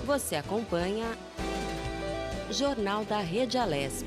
Você acompanha Jornal da Rede Alesp.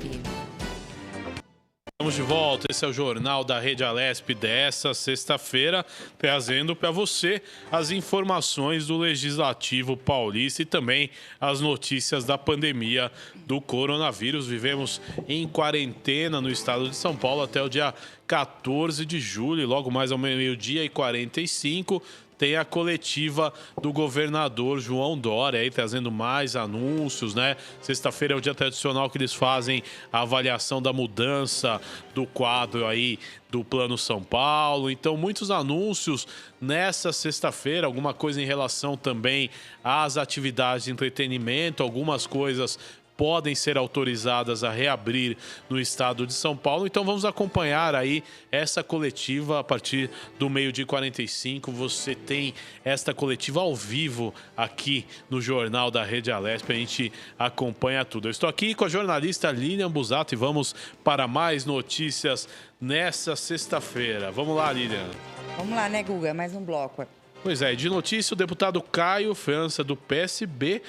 Estamos de volta, esse é o Jornal da Rede Alesp dessa sexta-feira, trazendo para você as informações do Legislativo Paulista e também as notícias da pandemia do coronavírus. Vivemos em quarentena no estado de São Paulo até o dia 14 de julho, e logo mais ao meio-dia e 45, tem a coletiva do governador João Dória aí trazendo mais anúncios, né? Sexta-feira é o dia tradicional que eles fazem a avaliação da mudança do quadro aí do Plano São Paulo. Então, muitos anúncios nessa sexta-feira, alguma coisa em relação também às atividades de entretenimento, algumas coisas podem ser autorizadas a reabrir no estado de São Paulo. Então vamos acompanhar aí essa coletiva a partir do meio-dia e 45. Você tem esta coletiva ao vivo aqui no Jornal da Rede Alesp. A gente acompanha tudo. Eu estou aqui com a jornalista Lilian Busato e vamos para mais notícias nessa sexta-feira. Vamos lá, Lilian. Vamos lá, né, Guga? Mais um bloco. Pois é, de notícia, o deputado Caio França, do PSB,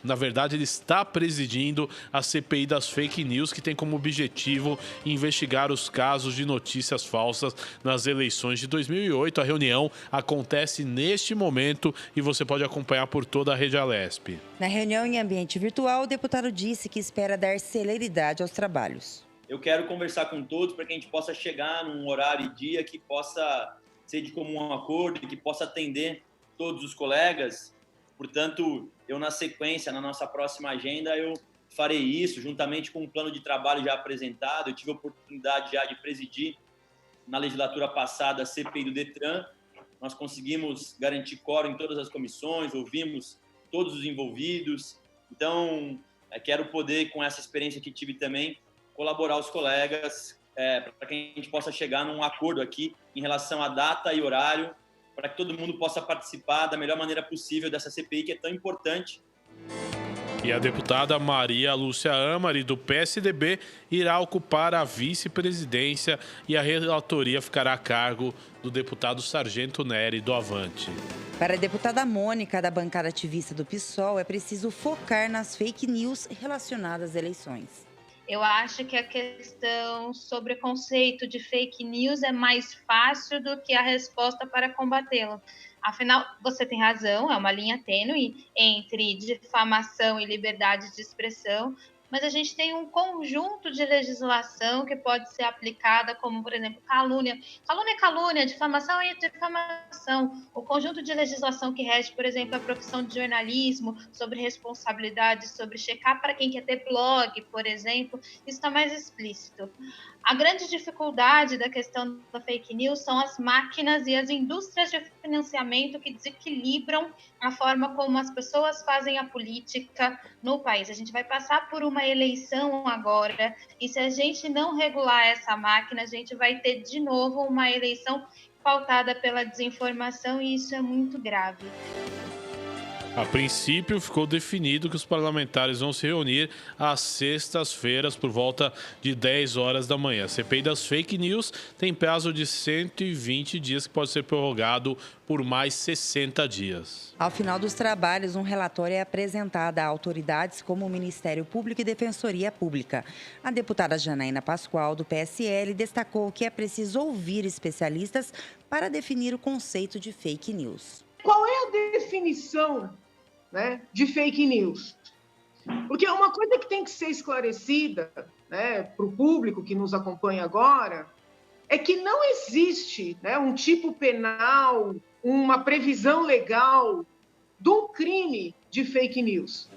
na verdade, ele está presidindo a CPI das fake news, que tem como objetivo investigar os casos de notícias falsas nas eleições de 2008. A reunião acontece neste momento e você pode acompanhar por toda a Rede Alesp. Na reunião em ambiente virtual, o deputado disse que espera dar celeridade aos trabalhos. Eu quero conversar com todos para que a gente possa chegar num horário e dia que possa ser de comum acordo e que possa atender todos os colegas. Portanto, eu na sequência, na nossa próxima agenda, eu farei isso, juntamente com um plano de trabalho já apresentado. Eu tive a oportunidade já de presidir na legislatura passada a CPI do Detran. Nós conseguimos garantir quórum em todas as comissões, ouvimos todos os envolvidos. Então, quero poder, com essa experiência que tive também, colaborar aos colegas para que a gente possa chegar num acordo aqui em relação à data e horário, para que todo mundo possa participar da melhor maneira possível dessa CPI, que é tão importante. E a deputada Maria Lúcia Amari, do PSDB, irá ocupar a vice-presidência e a relatoria ficará a cargo do deputado Sargento Neri, do Avante. Para a deputada Mônica, da bancada ativista do PSOL, é preciso focar nas fake news relacionadas às eleições. Eu acho que a questão sobre o conceito de fake news é mais fácil do que a resposta para combatê-lo. Afinal, você tem razão, é uma linha tênue entre difamação e liberdade de expressão, mas a gente tem um conjunto de legislação que pode ser aplicada, como, por exemplo, calúnia. Calúnia é calúnia, difamação é difamação. O conjunto de legislação que rege, por exemplo, a profissão de jornalismo, sobre responsabilidade, sobre checar para quem quer ter blog, por exemplo, isso está mais explícito. A grande dificuldade da questão da fake news são as máquinas e as indústrias de financiamento que desequilibram a forma como as pessoas fazem a política no país. A gente vai passar por uma eleição agora e se a gente não regular essa máquina, a gente vai ter de novo uma eleição pautada pela desinformação e isso é muito grave. A princípio, ficou definido que os parlamentares vão se reunir às sextas-feiras por volta de 10 horas da manhã. A CPI das fake news tem prazo de 120 dias que pode ser prorrogado por mais 60 dias. Ao final dos trabalhos, um relatório é apresentado a autoridades como o Ministério Público e Defensoria Pública. A deputada Janaína Pascoal, do PSL, destacou que é preciso ouvir especialistas para definir o conceito de fake news. Qual é a definição, né, de fake news? Porque uma coisa que tem que ser esclarecida, né, para o público que nos acompanha agora é que não existe, né, um tipo penal, uma previsão legal de um crime de fake news.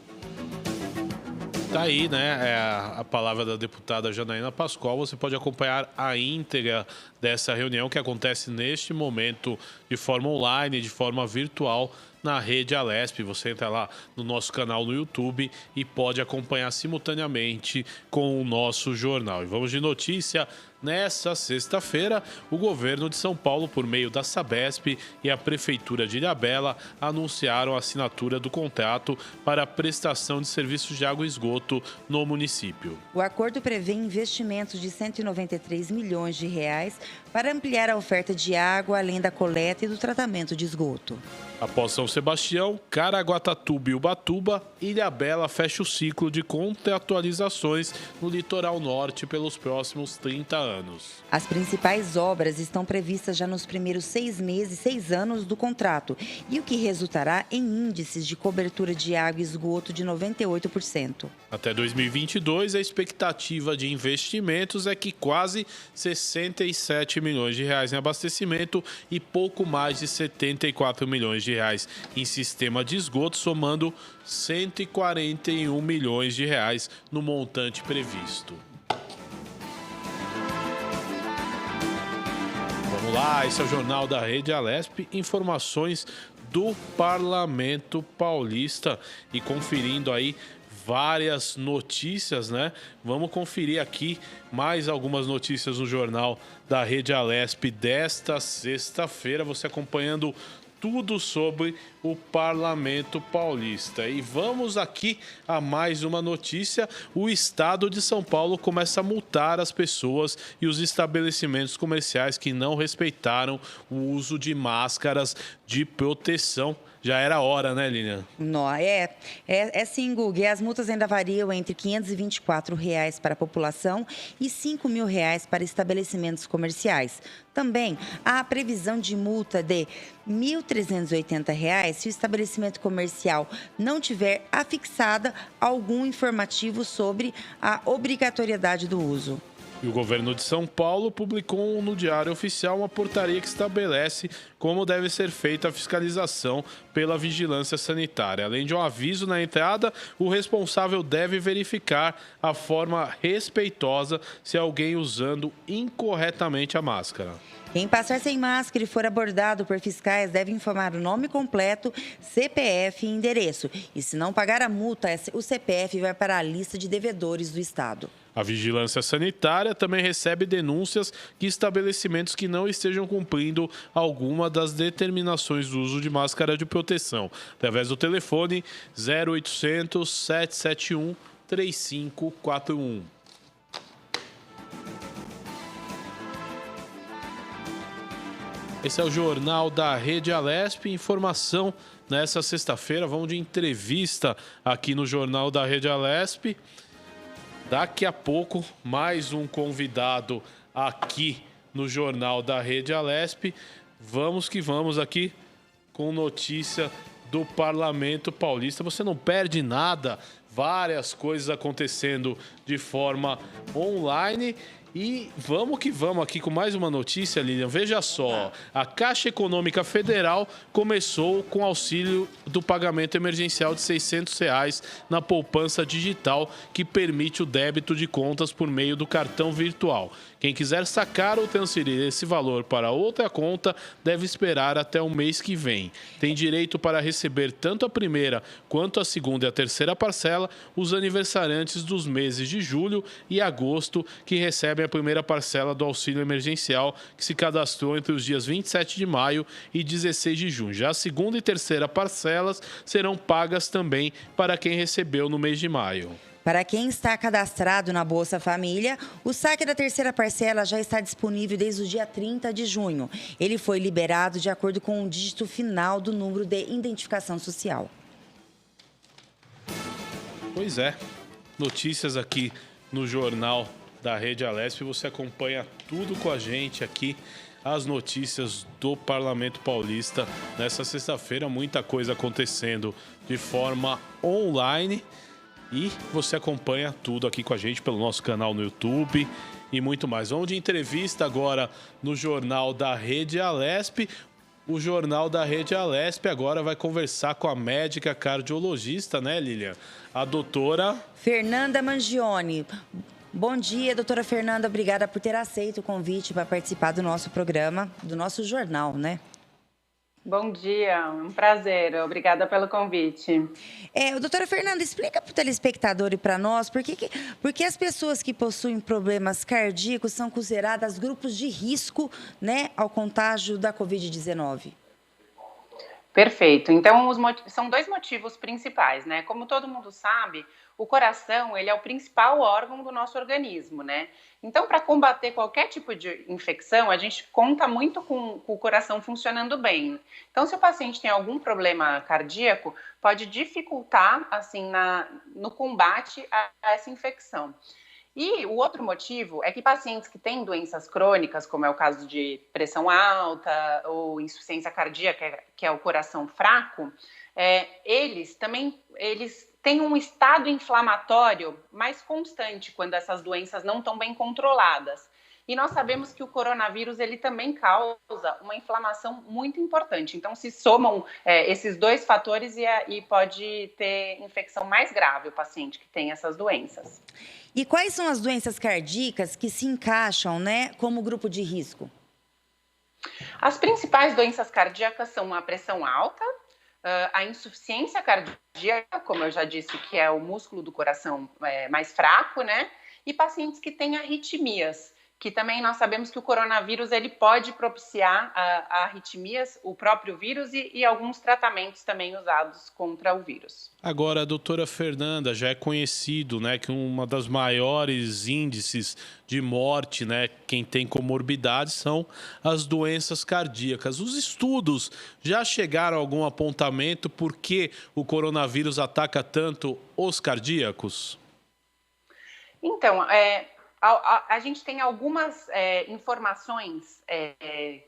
Tá aí, né, a palavra da deputada Janaína Pascoal. Você pode acompanhar a íntegra dessa reunião que acontece neste momento de forma online, de forma virtual, na Rede Alesp. Você entra lá no nosso canal no YouTube e pode acompanhar simultaneamente com o nosso jornal. E vamos de notícia Nessa sexta-feira, o governo de São Paulo, por meio da Sabesp e a Prefeitura de Ilhabela, anunciaram a assinatura do contrato para a prestação de serviços de água e esgoto no município. O acordo prevê investimentos de 193 milhões de reais para ampliar a oferta de água, além da coleta e do tratamento de esgoto. Após São Sebastião, Caraguatatuba e Ubatuba, Ilhabela fecha o ciclo de contratualizações no litoral norte pelos próximos 30 anos. As principais obras estão previstas já nos primeiros 6 anos do contrato, e o que resultará em índices de cobertura de água e esgoto de 98%. Até 2022, a expectativa de investimentos é que quase 67 milhões de reais em abastecimento e pouco mais de 74 milhões de reais em sistema de esgoto, somando 141 milhões de reais no montante previsto. Vamos lá, esse é o Jornal da Rede Alesp, informações do Parlamento Paulista e conferindo aí várias notícias, né? Vamos conferir aqui mais algumas notícias no Jornal da Rede Alesp desta sexta-feira, você acompanhando tudo sobre o Parlamento Paulista. E vamos aqui a mais uma notícia. O Estado de São Paulo começa a multar as pessoas e os estabelecimentos comerciais que não respeitaram o uso de máscaras de proteção. Já era hora, né, Lilian? Não, é sim, Guga. E as multas ainda variam entre R$ 524 para a população e R$ 5.000 para estabelecimentos comerciais. Também há a previsão de multa de R$ 1.380 se o estabelecimento comercial não tiver afixada algum informativo sobre a obrigatoriedade do uso. E o governo de São Paulo publicou no Diário Oficial uma portaria que estabelece como deve ser feita a fiscalização pela vigilância sanitária. Além de um aviso na entrada, o responsável deve verificar a forma respeitosa se alguém usando incorretamente a máscara. Quem passar sem máscara e for abordado por fiscais deve informar o nome completo, CPF e endereço. E se não pagar a multa, o CPF vai para a lista de devedores do Estado. A vigilância sanitária também recebe denúncias de estabelecimentos que não estejam cumprindo alguma das determinações do uso de máscara de proteção, através do telefone 0800 771 3541. Esse é o Jornal da Rede Alesp. Informação nessa sexta-feira. Vamos de entrevista aqui no Jornal da Rede Alesp. Daqui a pouco, mais um convidado aqui no Jornal da Rede Alesp. Vamos que vamos aqui com notícia do Parlamento Paulista. Você não perde nada, várias coisas acontecendo de forma online. E vamos que vamos aqui com mais uma notícia, Lilian. Veja só, a Caixa Econômica Federal começou com auxílio do pagamento emergencial de R$ 600 na poupança digital, que permite o débito de contas por meio do cartão virtual. Quem quiser sacar ou transferir esse valor para outra conta deve esperar até o mês que vem. Tem direito para receber tanto a primeira quanto a segunda e a terceira parcela os aniversariantes dos meses de julho e agosto, que recebem a primeira parcela do auxílio emergencial, que se cadastrou entre os dias 27 de maio e 16 de junho. Já a segunda e terceira parcelas serão pagas também para quem recebeu no mês de maio. Para quem está cadastrado na Bolsa Família, o saque da terceira parcela já está disponível desde o dia 30 de junho. Ele foi liberado de acordo com o dígito final do número de identificação social. Pois é, notícias aqui no Jornal da Rede Alesp. Você acompanha tudo com a gente aqui, as notícias do Parlamento Paulista. Nessa sexta-feira, muita coisa acontecendo de forma online. E você acompanha tudo aqui com a gente pelo nosso canal no YouTube e muito mais. Vamos de entrevista agora no Jornal da Rede Alesp. O Jornal da Rede Alesp agora vai conversar com a médica cardiologista, né, Lilian? A doutora Fernanda Mangione. Bom dia, doutora Fernanda. Obrigada por ter aceito o convite para participar do nosso programa, do nosso jornal, né? Bom dia, um prazer, obrigada pelo convite. Doutora Fernanda, explica para o telespectador e para nós por que as pessoas que possuem problemas cardíacos são consideradas grupos de risco, né, ao contágio da Covid-19. Perfeito. Então, são dois motivos principais, né? Como todo mundo sabe, o coração, ele é o principal órgão do nosso organismo, né? Então, para combater qualquer tipo de infecção, a gente conta muito com o coração funcionando bem. Então, se o paciente tem algum problema cardíaco, pode dificultar, assim, no combate a essa infecção. E o outro motivo é que pacientes que têm doenças crônicas, como é o caso de pressão alta ou insuficiência cardíaca, que é o coração fraco, eles têm um estado inflamatório mais constante quando essas doenças não estão bem controladas. E nós sabemos que o coronavírus, ele também causa uma inflamação muito importante. Então, se somam esses dois fatores e pode ter infecção mais grave o paciente que tem essas doenças. E quais são as doenças cardíacas que se encaixam, né, como grupo de risco? As principais doenças cardíacas são a pressão alta, a insuficiência cardíaca, como eu já disse, que é o músculo do coração mais fraco, né? E pacientes que têm arritmias, que também nós sabemos que o coronavírus ele pode propiciar a arritmias, o próprio vírus e alguns tratamentos também usados contra o vírus. Agora, a doutora Fernanda, já é conhecido, né, que uma das maiores índices de morte, né, quem tem comorbidades são as doenças cardíacas. Os estudos já chegaram a algum apontamento por que o coronavírus ataca tanto os cardíacos? Então, a gente tem algumas informações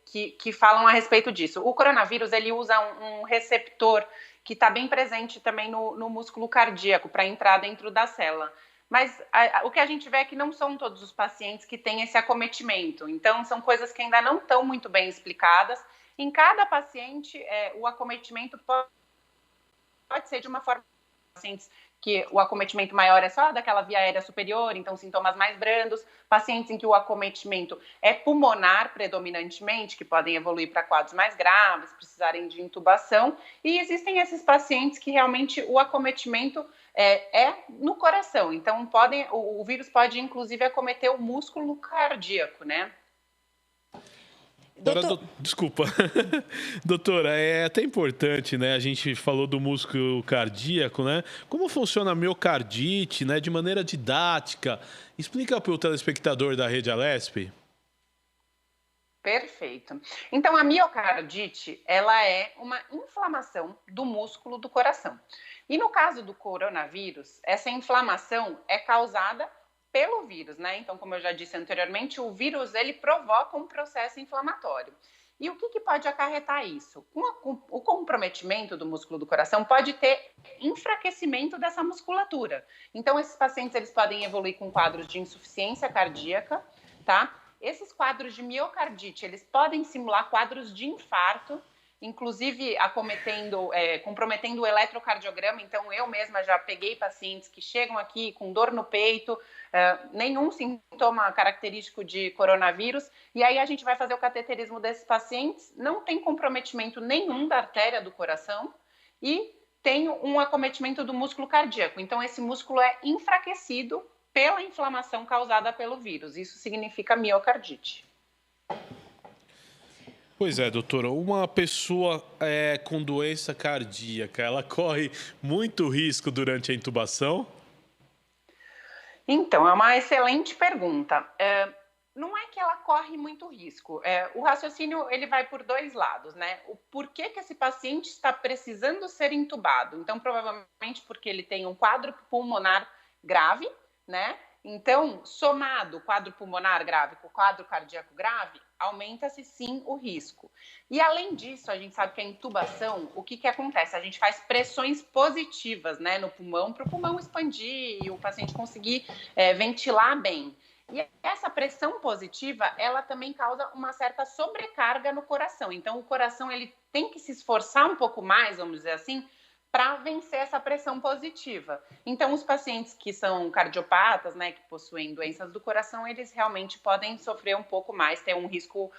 que falam a respeito disso. O coronavírus ele usa um receptor que está bem presente também no músculo cardíaco para entrar dentro da célula. Mas o que a gente vê é que não são todos os pacientes que têm esse acometimento. Então, são coisas que ainda não estão muito bem explicadas. Em cada paciente, o acometimento pode ser de uma forma... Pacientes que o acometimento maior é só daquela via aérea superior, então sintomas mais brandos, pacientes em que o acometimento é pulmonar predominantemente, que podem evoluir para quadros mais graves, precisarem de intubação, e existem esses pacientes que realmente o acometimento é no coração, então o vírus pode inclusive acometer o músculo cardíaco, né? Desculpa. Doutora, é até importante, né? A gente falou do músculo cardíaco, né? Como funciona a miocardite, né? De maneira didática. Explica para o telespectador da Rede Alesp. Perfeito. Então, a miocardite, ela é uma inflamação do músculo do coração. E no caso do coronavírus, essa inflamação é causada pelo vírus, né? Então, como eu já disse anteriormente, o vírus, ele provoca um processo inflamatório. E o que pode acarretar isso? O comprometimento do músculo do coração pode ter enfraquecimento dessa musculatura. Então, esses pacientes, eles podem evoluir com quadros de insuficiência cardíaca, tá? Esses quadros de miocardite, eles podem simular quadros de infarto, inclusive comprometendo o eletrocardiograma. Então, eu mesma já peguei pacientes que chegam aqui com dor no peito, nenhum sintoma característico de coronavírus, e aí a gente vai fazer o cateterismo desses pacientes, não tem comprometimento nenhum da artéria do coração e tem um acometimento do músculo cardíaco. Então, esse músculo é enfraquecido pela inflamação causada pelo vírus. Isso significa miocardite. Pois é, doutora, uma pessoa com doença cardíaca, ela corre muito risco durante a intubação? Então, é uma excelente pergunta. Não é que ela corre muito risco. O raciocínio ele vai por dois lados, né? O porquê que esse paciente está precisando ser intubado? Então, provavelmente porque ele tem um quadro pulmonar grave, né? Então, somado quadro pulmonar grave com quadro cardíaco grave, aumenta-se sim o risco. E além disso, a gente sabe que a intubação, o que acontece? A gente faz pressões positivas, né, no pulmão, para o pulmão expandir e o paciente conseguir ventilar bem. E essa pressão positiva, ela também causa uma certa sobrecarga no coração. Então, o coração ele tem que se esforçar um pouco mais, vamos dizer assim, para vencer essa pressão positiva. Então, os pacientes que são cardiopatas, né, que possuem doenças do coração, eles realmente podem sofrer um pouco mais, ter um risco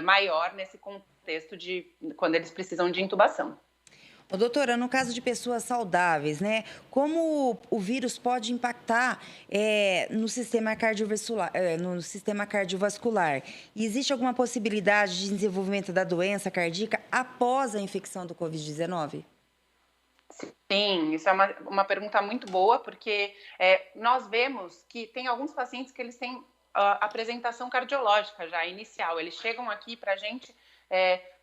maior nesse contexto de quando eles precisam de intubação. Ô, doutora, no caso de pessoas saudáveis, né? Como o vírus pode impactar no sistema cardiovascular? E existe alguma possibilidade de desenvolvimento da doença cardíaca após a infecção do Covid-19? Sim, isso é uma pergunta muito boa, porque nós vemos que tem alguns pacientes que eles têm apresentação cardiológica já inicial. Eles chegam aqui para a gente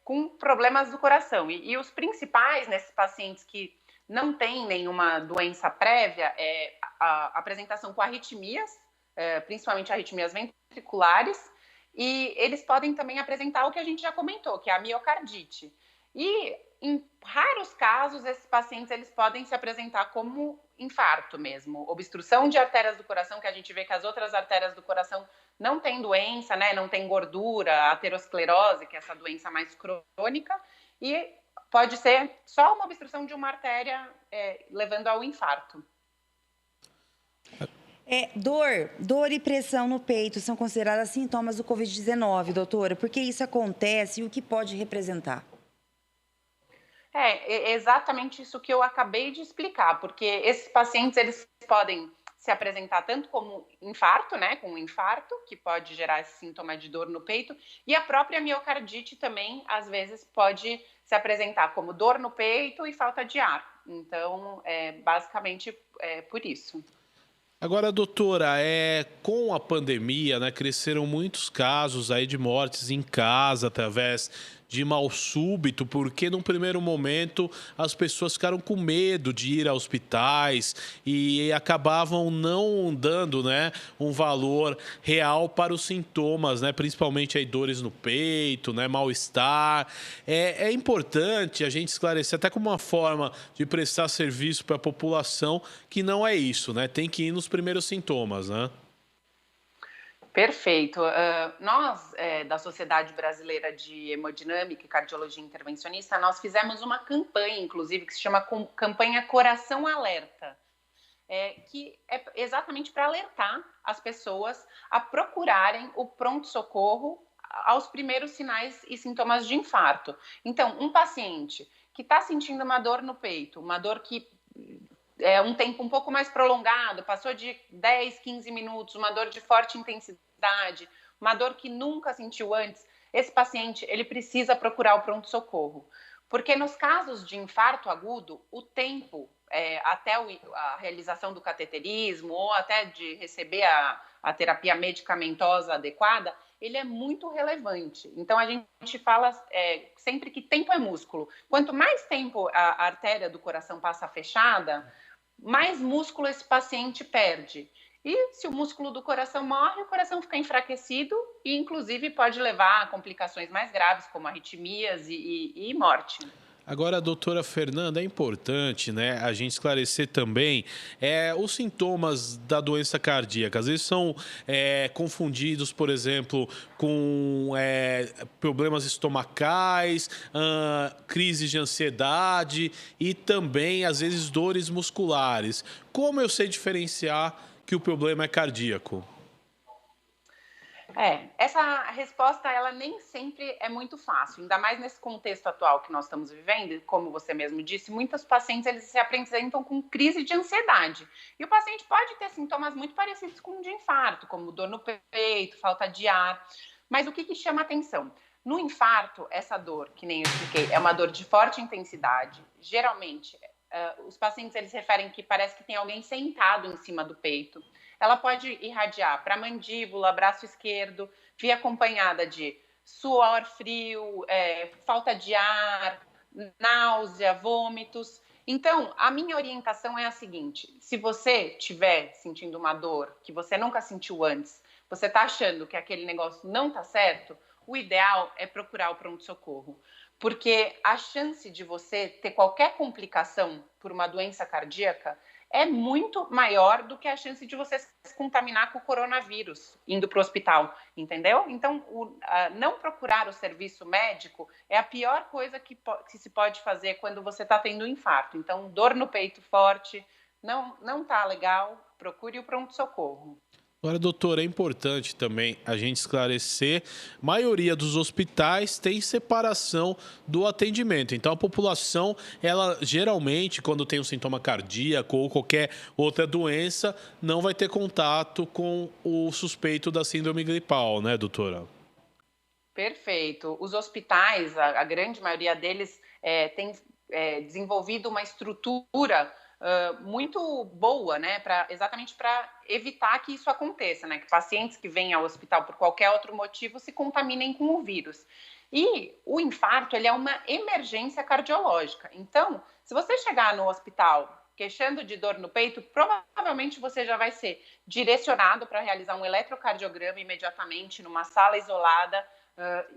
com problemas do coração. E os principais nesses pacientes que não têm nenhuma doença prévia é a apresentação com arritmias, principalmente arritmias ventriculares, e eles podem também apresentar o que a gente já comentou, que é a miocardite. E em raros casos, esses pacientes eles podem se apresentar como infarto mesmo, obstrução de artérias do coração, que a gente vê que as outras artérias do coração não têm doença, né? Não tem gordura, aterosclerose, que é essa doença mais crônica, e pode ser só uma obstrução de uma artéria levando ao infarto. Dor e pressão no peito são consideradas sintomas do Covid-19, doutora? Por que isso acontece e o que pode representar? É exatamente isso que eu acabei de explicar, porque esses pacientes eles podem se apresentar tanto como infarto, né, com um infarto, que pode gerar esse sintoma de dor no peito, e a própria miocardite também, às vezes, pode se apresentar como dor no peito e falta de ar. Então, basicamente, por isso. Agora, doutora, com a pandemia, né, cresceram muitos casos aí de mortes em casa através de mal súbito, porque num primeiro momento as pessoas ficaram com medo de ir a hospitais e acabavam não dando, né, um valor real para os sintomas, né, principalmente aí dores no peito, né, mal-estar. É importante a gente esclarecer, até como uma forma de prestar serviço para a população, que não é isso, né, tem que ir nos primeiros sintomas, né? Perfeito. Nós, da Sociedade Brasileira de Hemodinâmica e Cardiologia Intervencionista, nós fizemos uma campanha, inclusive, que se chama Campanha Coração Alerta, que é exatamente para alertar as pessoas a procurarem o pronto-socorro aos primeiros sinais e sintomas de infarto. Então, um paciente que está sentindo uma dor no peito, uma dor que um tempo um pouco mais prolongado, passou de 10, 15 minutos, uma dor de forte intensidade, uma dor que nunca sentiu antes, esse paciente ele precisa procurar o pronto-socorro. Porque nos casos de infarto agudo, o tempo até a realização do cateterismo ou até de receber a terapia medicamentosa adequada, ele é muito relevante. Então, a gente fala sempre que tempo é músculo. Quanto mais tempo a artéria do coração passa fechada, mais músculo esse paciente perde. E se o músculo do coração morre, o coração fica enfraquecido e, inclusive, pode levar a complicações mais graves, como arritmias e morte. Agora, doutora Fernanda, é importante, né, a gente esclarecer também os sintomas da doença cardíaca. Às vezes são confundidos, por exemplo, com problemas estomacais, crises de ansiedade e também, às vezes, dores musculares. Como eu sei diferenciar que o problema é cardíaco? Essa resposta ela nem sempre é muito fácil, ainda mais nesse contexto atual que nós estamos vivendo, como você mesmo disse, muitos pacientes eles se apresentam com crise de ansiedade. E o paciente pode ter sintomas muito parecidos com o de infarto, como dor no peito, falta de ar. Mas o que chama atenção? No infarto, essa dor, que nem eu expliquei, é uma dor de forte intensidade. Geralmente, os pacientes eles referem que parece que tem alguém sentado em cima do peito. Ela pode irradiar para a mandíbula, braço esquerdo, vir acompanhada de suor frio, falta de ar, náusea, vômitos. Então, a minha orientação é a seguinte: se você estiver sentindo uma dor que você nunca sentiu antes, você está achando que aquele negócio não está certo, o ideal é procurar o pronto-socorro. porque a chance de você ter qualquer complicação por uma doença cardíaca é muito maior do que a chance de você se contaminar com o coronavírus indo para o hospital, entendeu? Então, não procurar o serviço médico é a pior coisa que se pode fazer quando você está tendo um infarto. Então, dor no peito forte, não tá legal, procure o pronto-socorro. Agora, doutor, é importante também a gente esclarecer, a maioria dos hospitais tem separação do atendimento. Então, a população, ela geralmente, quando tem um sintoma cardíaco ou qualquer outra doença, não vai ter contato com o suspeito da síndrome gripal, né, doutora? Perfeito. Os hospitais, a grande maioria deles, tem desenvolvido uma estrutura muito boa, né, exatamente para evitar que isso aconteça, né, que pacientes que vêm ao hospital por qualquer outro motivo se contaminem com o vírus. E o infarto, ele é uma emergência cardiológica. Então, se você chegar no hospital queixando de dor no peito, provavelmente você já vai ser direcionado para realizar um eletrocardiograma imediatamente numa sala isolada,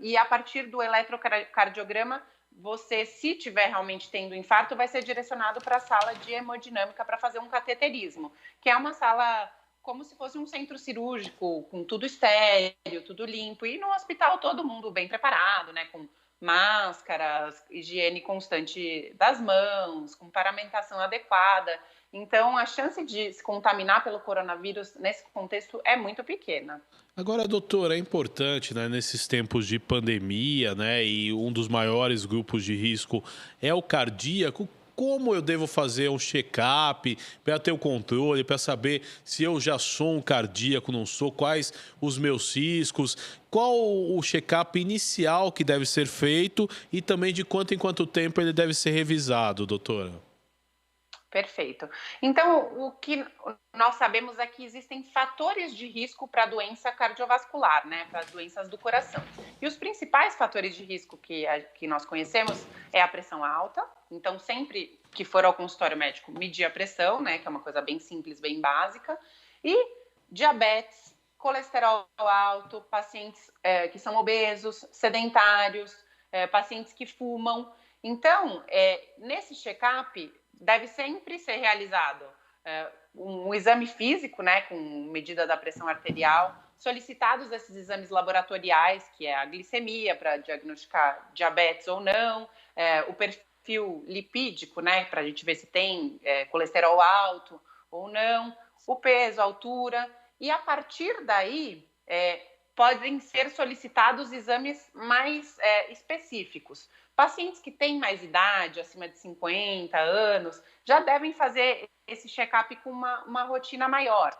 e a partir do eletrocardiograma, você, se estiver realmente tendo infarto, vai ser direcionado para a sala de hemodinâmica para fazer um cateterismo, que é uma sala como se fosse um centro cirúrgico, com tudo estéreo, tudo limpo, e no hospital todo mundo bem preparado, né, com máscaras, higiene constante das mãos, com paramentação adequada. Então, a chance de se contaminar pelo coronavírus nesse contexto é muito pequena. Agora, doutor, é importante, né, nesses tempos de pandemia, né, e um dos maiores grupos de risco é o cardíaco. Como eu devo fazer um check-up para ter o controle, para saber se eu já sou um cardíaco, não sou, quais os meus riscos, qual o check-up inicial que deve ser feito e também de quanto em quanto tempo ele deve ser revisado, doutora? Perfeito. Então, o que nós sabemos é que existem fatores de risco para a doença cardiovascular, né, para as doenças do coração. E os principais fatores de risco que nós conhecemos é a pressão alta. Então, sempre que for ao consultório médico, medir a pressão, né, que é uma coisa bem simples, bem básica. E diabetes, colesterol alto, pacientes que são obesos, sedentários, pacientes que fumam. Então, nesse check-up, deve sempre ser realizado um exame físico, né, com medida da pressão arterial, solicitados esses exames laboratoriais, que é a glicemia para diagnosticar diabetes ou não, o perfil lipídico, né, para a gente ver se tem colesterol alto ou não, o peso, a altura, e a partir daí podem ser solicitados exames mais específicos. Pacientes que têm mais idade, acima de 50 anos, já devem fazer esse check-up com uma rotina maior.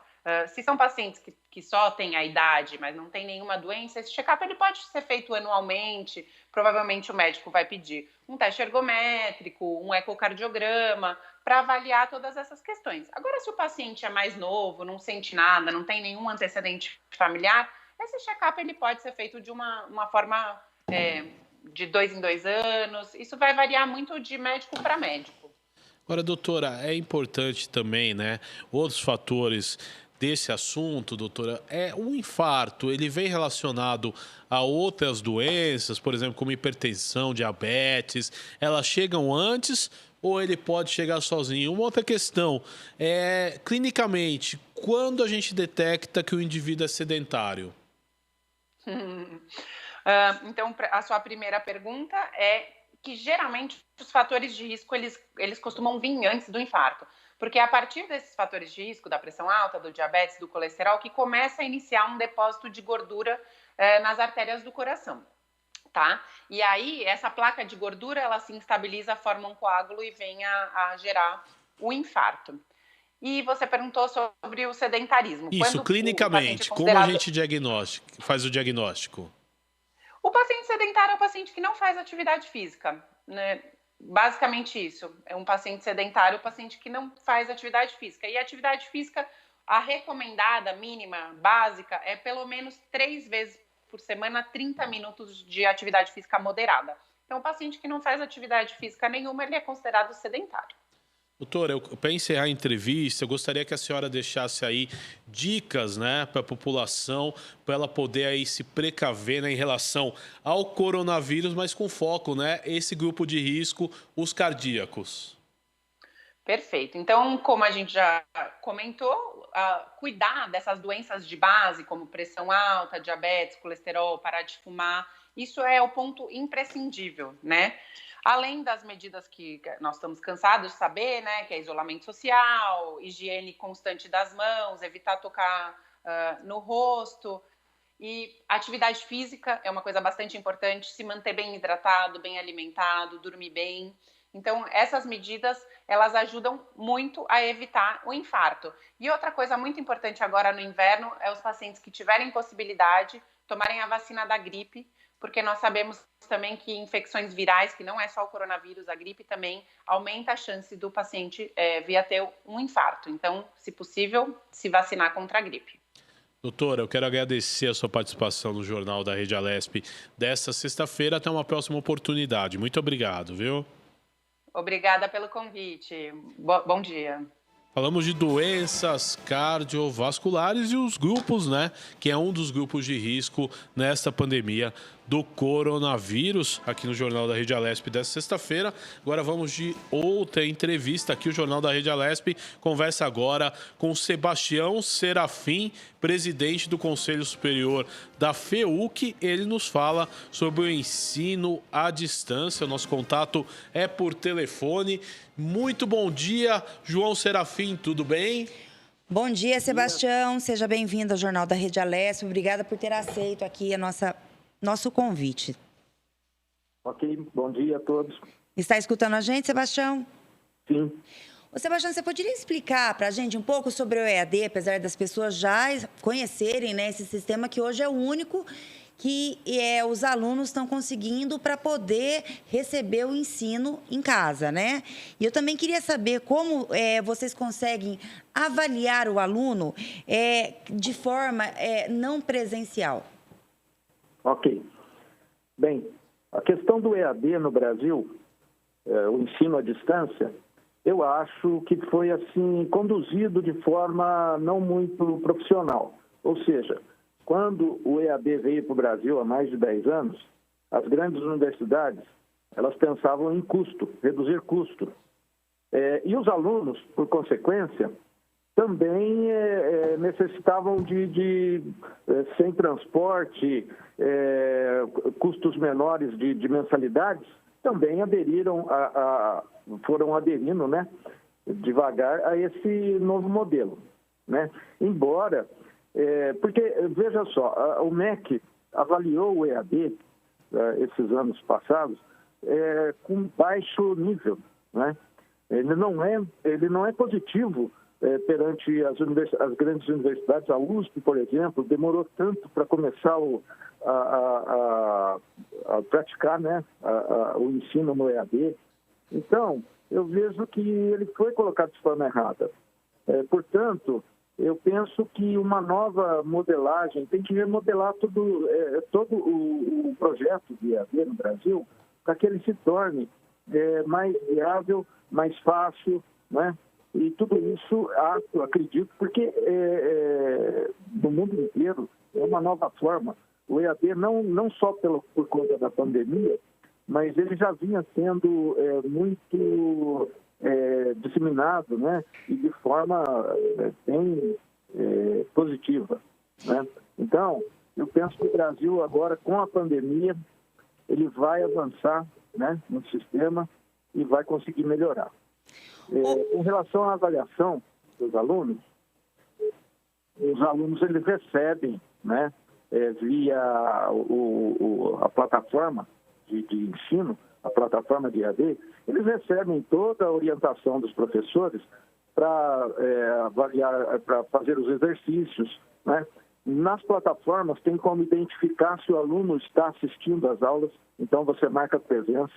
Se são pacientes que só têm a idade, mas não têm nenhuma doença, esse check-up ele pode ser feito anualmente. Provavelmente o médico vai pedir um teste ergométrico, um ecocardiograma, para avaliar todas essas questões. Agora, se o paciente é mais novo, não sente nada, não tem nenhum antecedente familiar, esse check-up ele pode ser feito de uma forma de 2 em 2 anos. Isso vai variar muito de médico para médico. Agora, doutora, é importante também, né, outros fatores desse assunto, doutora, o infarto, ele vem relacionado a outras doenças, por exemplo, como hipertensão, diabetes, elas chegam antes ou ele pode chegar sozinho? Uma outra questão é, clinicamente, quando a gente detecta que o indivíduo é sedentário? Então, a sua primeira pergunta é que geralmente os fatores de risco eles costumam vir antes do infarto, porque é a partir desses fatores de risco, da pressão alta, do diabetes, do colesterol, que começa a iniciar um depósito de gordura nas artérias do coração, tá? E aí, essa placa de gordura, ela se instabiliza, forma um coágulo e vem a gerar o infarto. E você perguntou sobre o sedentarismo. Isso, clinicamente, como a gente faz o diagnóstico? O paciente sedentário é o paciente que não faz atividade física, né? Basicamente isso. É um paciente sedentário, o paciente que não faz atividade física. E a atividade física, a recomendada, mínima, básica, é pelo menos 3 vezes por semana, 30 minutos de atividade física moderada. Então, o paciente que não faz atividade física nenhuma, ele é considerado sedentário. Doutora, para encerrar a entrevista, eu gostaria que a senhora deixasse aí dicas, né, para a população, para ela poder aí se precaver, né, em relação ao coronavírus, mas com foco, né, esse grupo de risco, os cardíacos. Perfeito. Então, como a gente já comentou, cuidar dessas doenças de base, como pressão alta, diabetes, colesterol, parar de fumar, isso é o ponto imprescindível, né? Além das medidas que nós estamos cansados de saber, né, que é isolamento social, higiene constante das mãos, evitar tocar no rosto. E atividade física é uma coisa bastante importante, se manter bem hidratado, bem alimentado, dormir bem. Então, essas medidas, elas ajudam muito a evitar o infarto. E outra coisa muito importante agora no inverno é os pacientes que tiverem possibilidade tomarem a vacina da gripe, porque nós sabemos também que infecções virais, que não é só o coronavírus, a gripe também, aumenta a chance do paciente vir a ter um infarto. Então, se possível, se vacinar contra a gripe. Doutora, eu quero agradecer a sua participação no Jornal da Rede Alesp desta sexta-feira. Até uma próxima oportunidade. Muito obrigado, viu? Obrigada pelo convite. Bom dia. Falamos de doenças cardiovasculares e os grupos, né? Que é um dos grupos de risco nesta pandemia do coronavírus, aqui no Jornal da Rede Alesp desta sexta-feira. Agora vamos de outra entrevista aqui. O Jornal da Rede Alesp conversa agora com Sebastião Serafim, presidente do Conselho Superior da FEUC. Ele nos fala sobre o ensino à distância. O nosso contato é por telefone. Muito bom dia, João Serafim, tudo bem? Bom dia, Sebastião. Seja bem-vindo ao Jornal da Rede Alesp. Obrigada por ter aceito aqui nosso convite. Ok, bom dia a todos. Está escutando a gente, Sebastião? Sim. Ô, Sebastião, você poderia explicar para a gente um pouco sobre o EAD, apesar das pessoas já conhecerem, né, esse sistema que hoje é o único que os alunos estão conseguindo para poder receber o ensino em casa, né? E eu também queria saber como vocês conseguem avaliar o aluno de forma não presencial. Ok. Bem, a questão do EAD no Brasil, o ensino à distância, eu acho que foi assim conduzido de forma não muito profissional. Ou seja, quando o EAD veio para o Brasil há mais de 10 anos, as grandes universidades, elas pensavam em custo, reduzir custo. E os alunos, por consequência, também necessitavam de sem transporte, custos menores de mensalidades, também foram aderindo, né, devagar a esse novo modelo, né? Embora, porque, veja só, o MEC avaliou o EAD esses anos passados com baixo nível, né? Ele não é positivo perante as grandes universidades. A USP, por exemplo, demorou tanto para começar a praticar, né, o ensino no EAD. Então, eu vejo que ele foi colocado de forma errada. Portanto, eu penso que uma nova modelagem tem que remodelar todo o projeto de EAD no Brasil para que ele se torne mais viável, mais fácil, né? E tudo isso, eu acredito, porque no mundo inteiro é uma nova forma. O EAD, não só por conta da pandemia, mas ele já vinha sendo muito disseminado, né? E de forma bem positiva, né? Então, eu penso que o Brasil agora, com a pandemia, ele vai avançar, né, no sistema e vai conseguir melhorar. Em relação à avaliação dos alunos, os alunos eles recebem, né, via a plataforma de ensino, a plataforma de EAD, eles recebem toda a orientação dos professores para avaliar, para fazer os exercícios, né? Nas plataformas tem como identificar se o aluno está assistindo às aulas, então você marca a presença.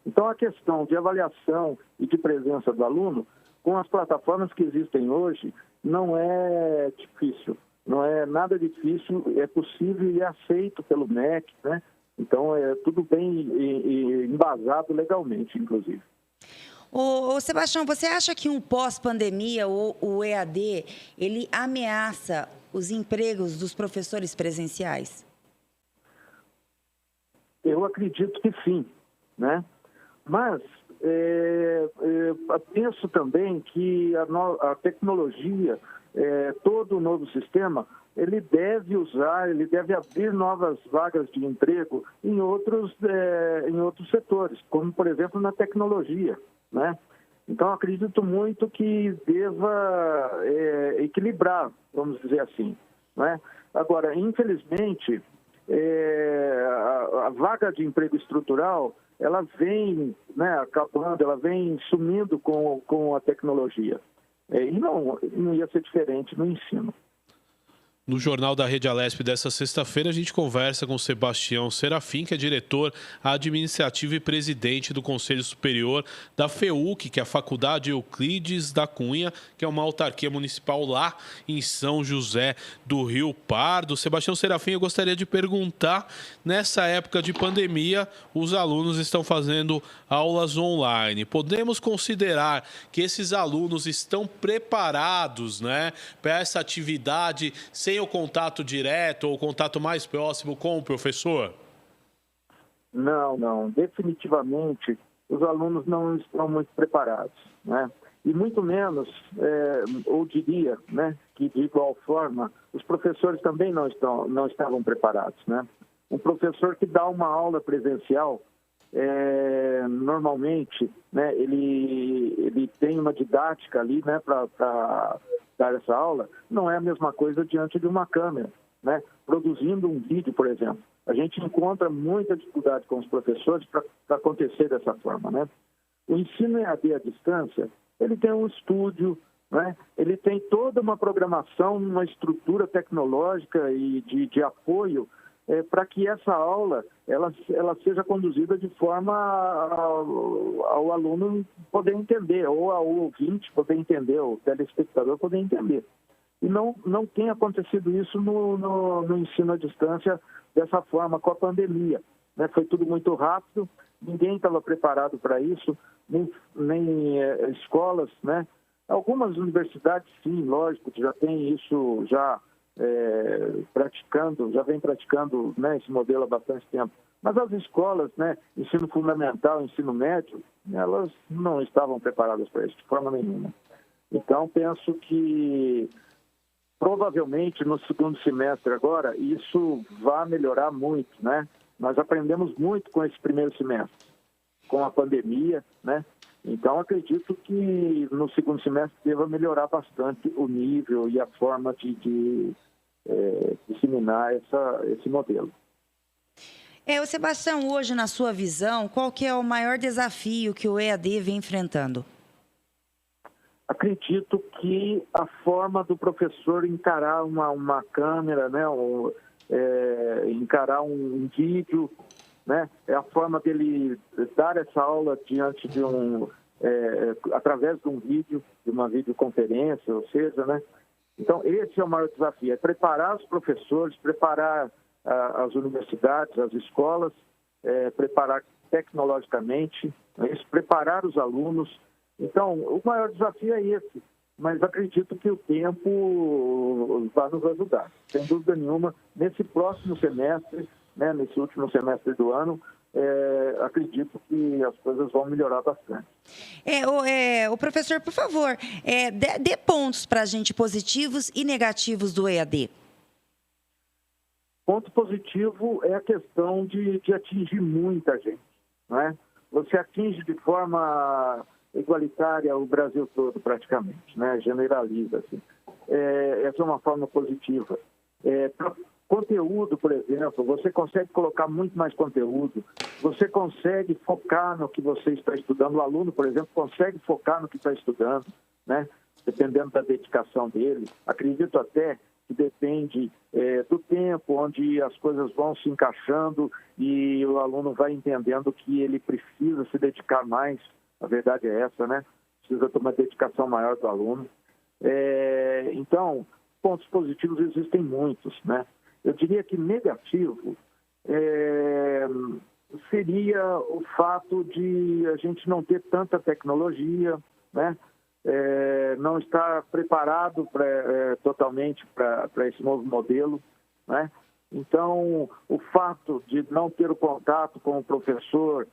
Então, a questão de avaliação e de presença do aluno, com as plataformas que existem hoje, não é difícil, não é nada difícil, é possível e é aceito pelo MEC, né? Então, é tudo bem embasado legalmente, inclusive. Ô, Sebastião, você acha que um pós-pandemia, o EAD, ele ameaça os empregos dos professores presenciais? Eu acredito que sim, né? Mas penso também que a tecnologia, todo o novo sistema, ele deve abrir novas vagas de emprego em outros setores, como, por exemplo, na tecnologia, né? Então, acredito muito que deva equilibrar, vamos dizer assim, né? Agora, infelizmente, a vaga de emprego estrutural, ela vem, né, acabando, ela vem sumindo com a tecnologia. E não ia ser diferente no ensino. No Jornal da Rede Alesp dessa sexta-feira, a gente conversa com Sebastião Serafim, que é diretor administrativo e presidente do Conselho Superior da FEUC, que é a Faculdade Euclides da Cunha, que é uma autarquia municipal lá em São José do Rio Pardo. Sebastião Serafim, eu gostaria de perguntar, nessa época de pandemia, os alunos estão fazendo aulas online. Podemos considerar que esses alunos estão preparados, né, para essa atividade sem o contato direto ou o contato mais próximo com o professor? Não. Definitivamente, os alunos não estão muito preparados, né? E muito menos, ou diria, né, que de igual forma, os professores também não estavam preparados, né? Um professor que dá uma aula presencial, normalmente, né, ele tem uma didática ali, né, para dar essa aula, não é a mesma coisa diante de uma câmera, né? Produzindo um vídeo, por exemplo. A gente encontra muita dificuldade com os professores para acontecer dessa forma, né? O ensino EAD à distância, ele tem um estúdio, né? Ele tem toda uma programação, uma estrutura tecnológica e de apoio para que essa aula ela seja conduzida de forma ao aluno poder entender, ou ao ouvinte poder entender, o telespectador poder entender. E não tem acontecido isso no ensino à distância dessa forma com a pandemia, né? Foi tudo muito rápido, ninguém estava preparado para isso, nem escolas, né? Algumas universidades, sim, lógico, já tem isso já vem praticando, né, esse modelo há bastante tempo. Mas as escolas, né, ensino fundamental, ensino médio, elas não estavam preparadas para isso de forma nenhuma. Então, penso que provavelmente no segundo semestre agora, isso vai melhorar muito, né? Nós aprendemos muito com esse primeiro semestre, com a pandemia, né? Então, acredito que no segundo semestre deva melhorar bastante o nível e a forma de disseminar esse modelo. O Sebastião, hoje, na sua visão, qual que é o maior desafio que o EAD vem enfrentando? Acredito que a forma do professor encarar uma câmera, né, encarar um vídeo, né, é a forma dele dar essa aula diante de através de um vídeo, de uma videoconferência, ou seja, né? Então, esse é o maior desafio, é preparar os professores, preparar as universidades, as escolas, preparar tecnologicamente, preparar os alunos. Então, o maior desafio é esse, mas acredito que o tempo vai nos ajudar. Sem dúvida nenhuma, nesse próximo semestre, né, nesse último semestre do ano, acredito que as coisas vão melhorar bastante. O professor, por favor, dê pontos para a gente positivos e negativos do EAD. Ponto positivo é a questão de atingir muita gente, né? Você atinge de forma igualitária o Brasil todo, praticamente, né? Generaliza, assim. Essa é uma forma positiva. Para conteúdo, por exemplo, você consegue colocar muito mais conteúdo, você consegue focar no que você está estudando. O aluno, por exemplo, consegue focar no que está estudando, né? Dependendo da dedicação dele. Acredito até que depende do tempo, onde as coisas vão se encaixando e o aluno vai entendendo que ele precisa se dedicar mais. A verdade é essa, né? Precisa ter uma dedicação maior do aluno. Então, pontos positivos existem muitos, né? Eu diria que negativo seria o fato de a gente não ter tanta tecnologia, né? Não estar preparado totalmente para esse novo modelo, né? Então, o fato de não ter o contato com o professor,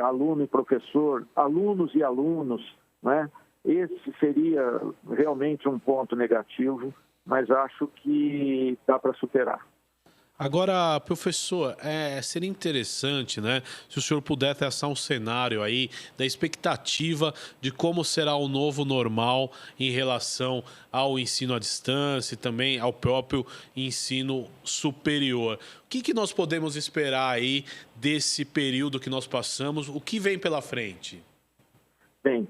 aluno e professor, alunos e alunos, né? Esse seria realmente um ponto negativo, mas acho que dá para superar. Agora, professor, seria interessante, né, se o senhor puder traçar um cenário aí da expectativa de como será o novo normal em relação ao ensino à distância e também ao próprio ensino superior. O que nós podemos esperar aí desse período que nós passamos? O que vem pela frente? Bem,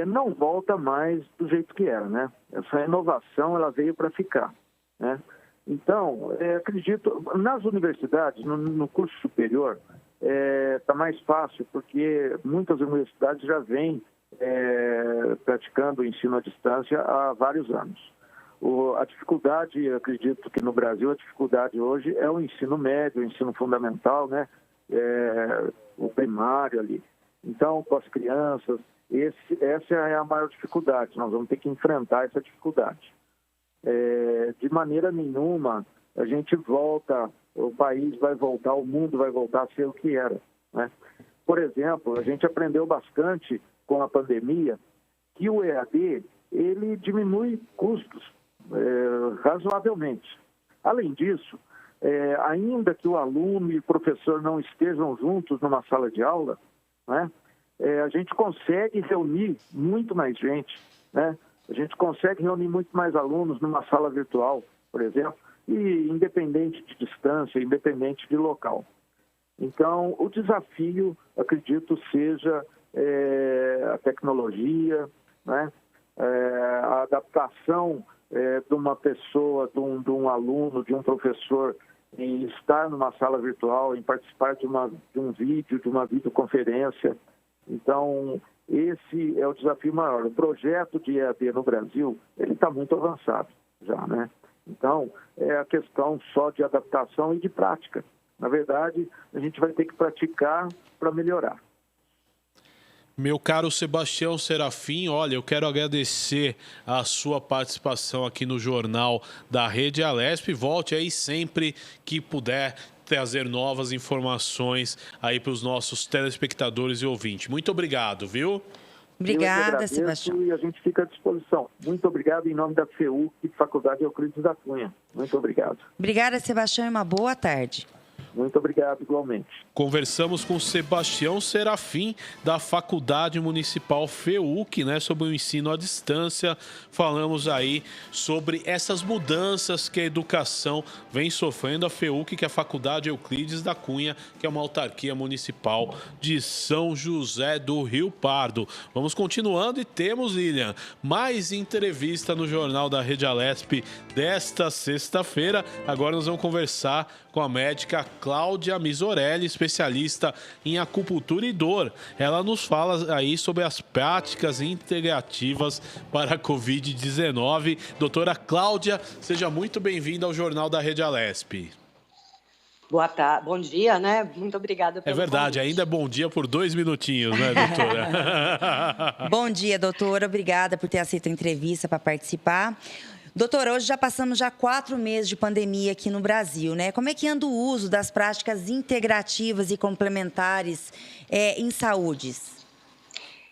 não volta mais do jeito que era, né? Essa inovação, ela veio para ficar, né? Então, acredito, nas universidades, no curso superior, está mais fácil, porque muitas universidades já vêm praticando o ensino à distância há vários anos. A dificuldade, acredito que no Brasil, a dificuldade hoje é o ensino médio, o ensino fundamental, né? O primário ali. Então, com as crianças, essa é a maior dificuldade, nós vamos ter que enfrentar essa dificuldade. De maneira nenhuma a gente volta, o país vai voltar, o mundo vai voltar a ser o que era, né? Por exemplo, a gente aprendeu bastante com a pandemia que o EAD, ele diminui custos razoavelmente. Além disso, ainda que o aluno e o professor não estejam juntos numa sala de aula, né? A gente consegue reunir muito mais gente, né? A gente consegue reunir muito mais alunos numa sala virtual, por exemplo, e independente de distância, independente de local. Então, o desafio, acredito, seja a tecnologia, né? A adaptação de uma pessoa, de um aluno, de um professor, em estar numa sala virtual, em participar de um vídeo, de uma videoconferência. Então, esse é o desafio maior. O projeto de EAD no Brasil, ele está muito avançado já, né? Então, é a questão só de adaptação e de prática. Na verdade, a gente vai ter que praticar para melhorar. Meu caro Sebastião Serafim, olha, eu quero agradecer a sua participação aqui no Jornal da Rede Alesp. Volte aí sempre que puder trazer novas informações aí para os nossos telespectadores e ouvintes. Muito obrigado, viu? Obrigada, Sebastião. E a gente fica à disposição. Muito obrigado em nome da FEUC, Faculdade Euclides da Cunha. Muito obrigado. Obrigada, Sebastião, e uma boa tarde. Muito obrigado, igualmente. Conversamos com Sebastião Serafim, da Faculdade Municipal FEUC, né, sobre o ensino à distância. Falamos aí sobre essas mudanças que a educação vem sofrendo. A FEUC, que é a Faculdade Euclides da Cunha, que é uma autarquia municipal de São José do Rio Pardo. Vamos continuando e temos, Lilian, mais entrevista no Jornal da Rede Alesp desta sexta-feira. Agora nós vamos conversar com a médica Cláudia Misorelli, especialista em acupuntura e dor. Ela nos fala aí sobre as práticas integrativas para a Covid-19. Doutora Cláudia, seja muito bem-vinda ao Jornal da Rede Alesp. Boa tarde, bom dia, né? Muito obrigada pelo verdade, convite. Ainda é bom dia por 2 minutinhos, né, doutora? Bom dia, doutora. Obrigada por ter aceito a entrevista para participar. Doutora, hoje já passamos 4 meses de pandemia aqui no Brasil, né? Como é que anda o uso das práticas integrativas e complementares em saúdes?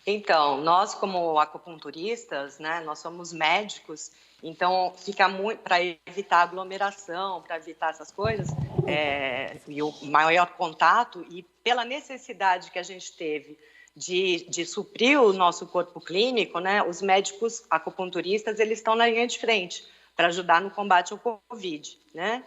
Então, nós como acupunturistas, né, nós somos médicos, então fica muito para evitar aglomeração, para evitar essas coisas, e o maior contato, e pela necessidade que a gente teve de suprir o nosso corpo clínico, né? Os médicos acupunturistas, eles estão na linha de frente para ajudar no combate ao Covid, né?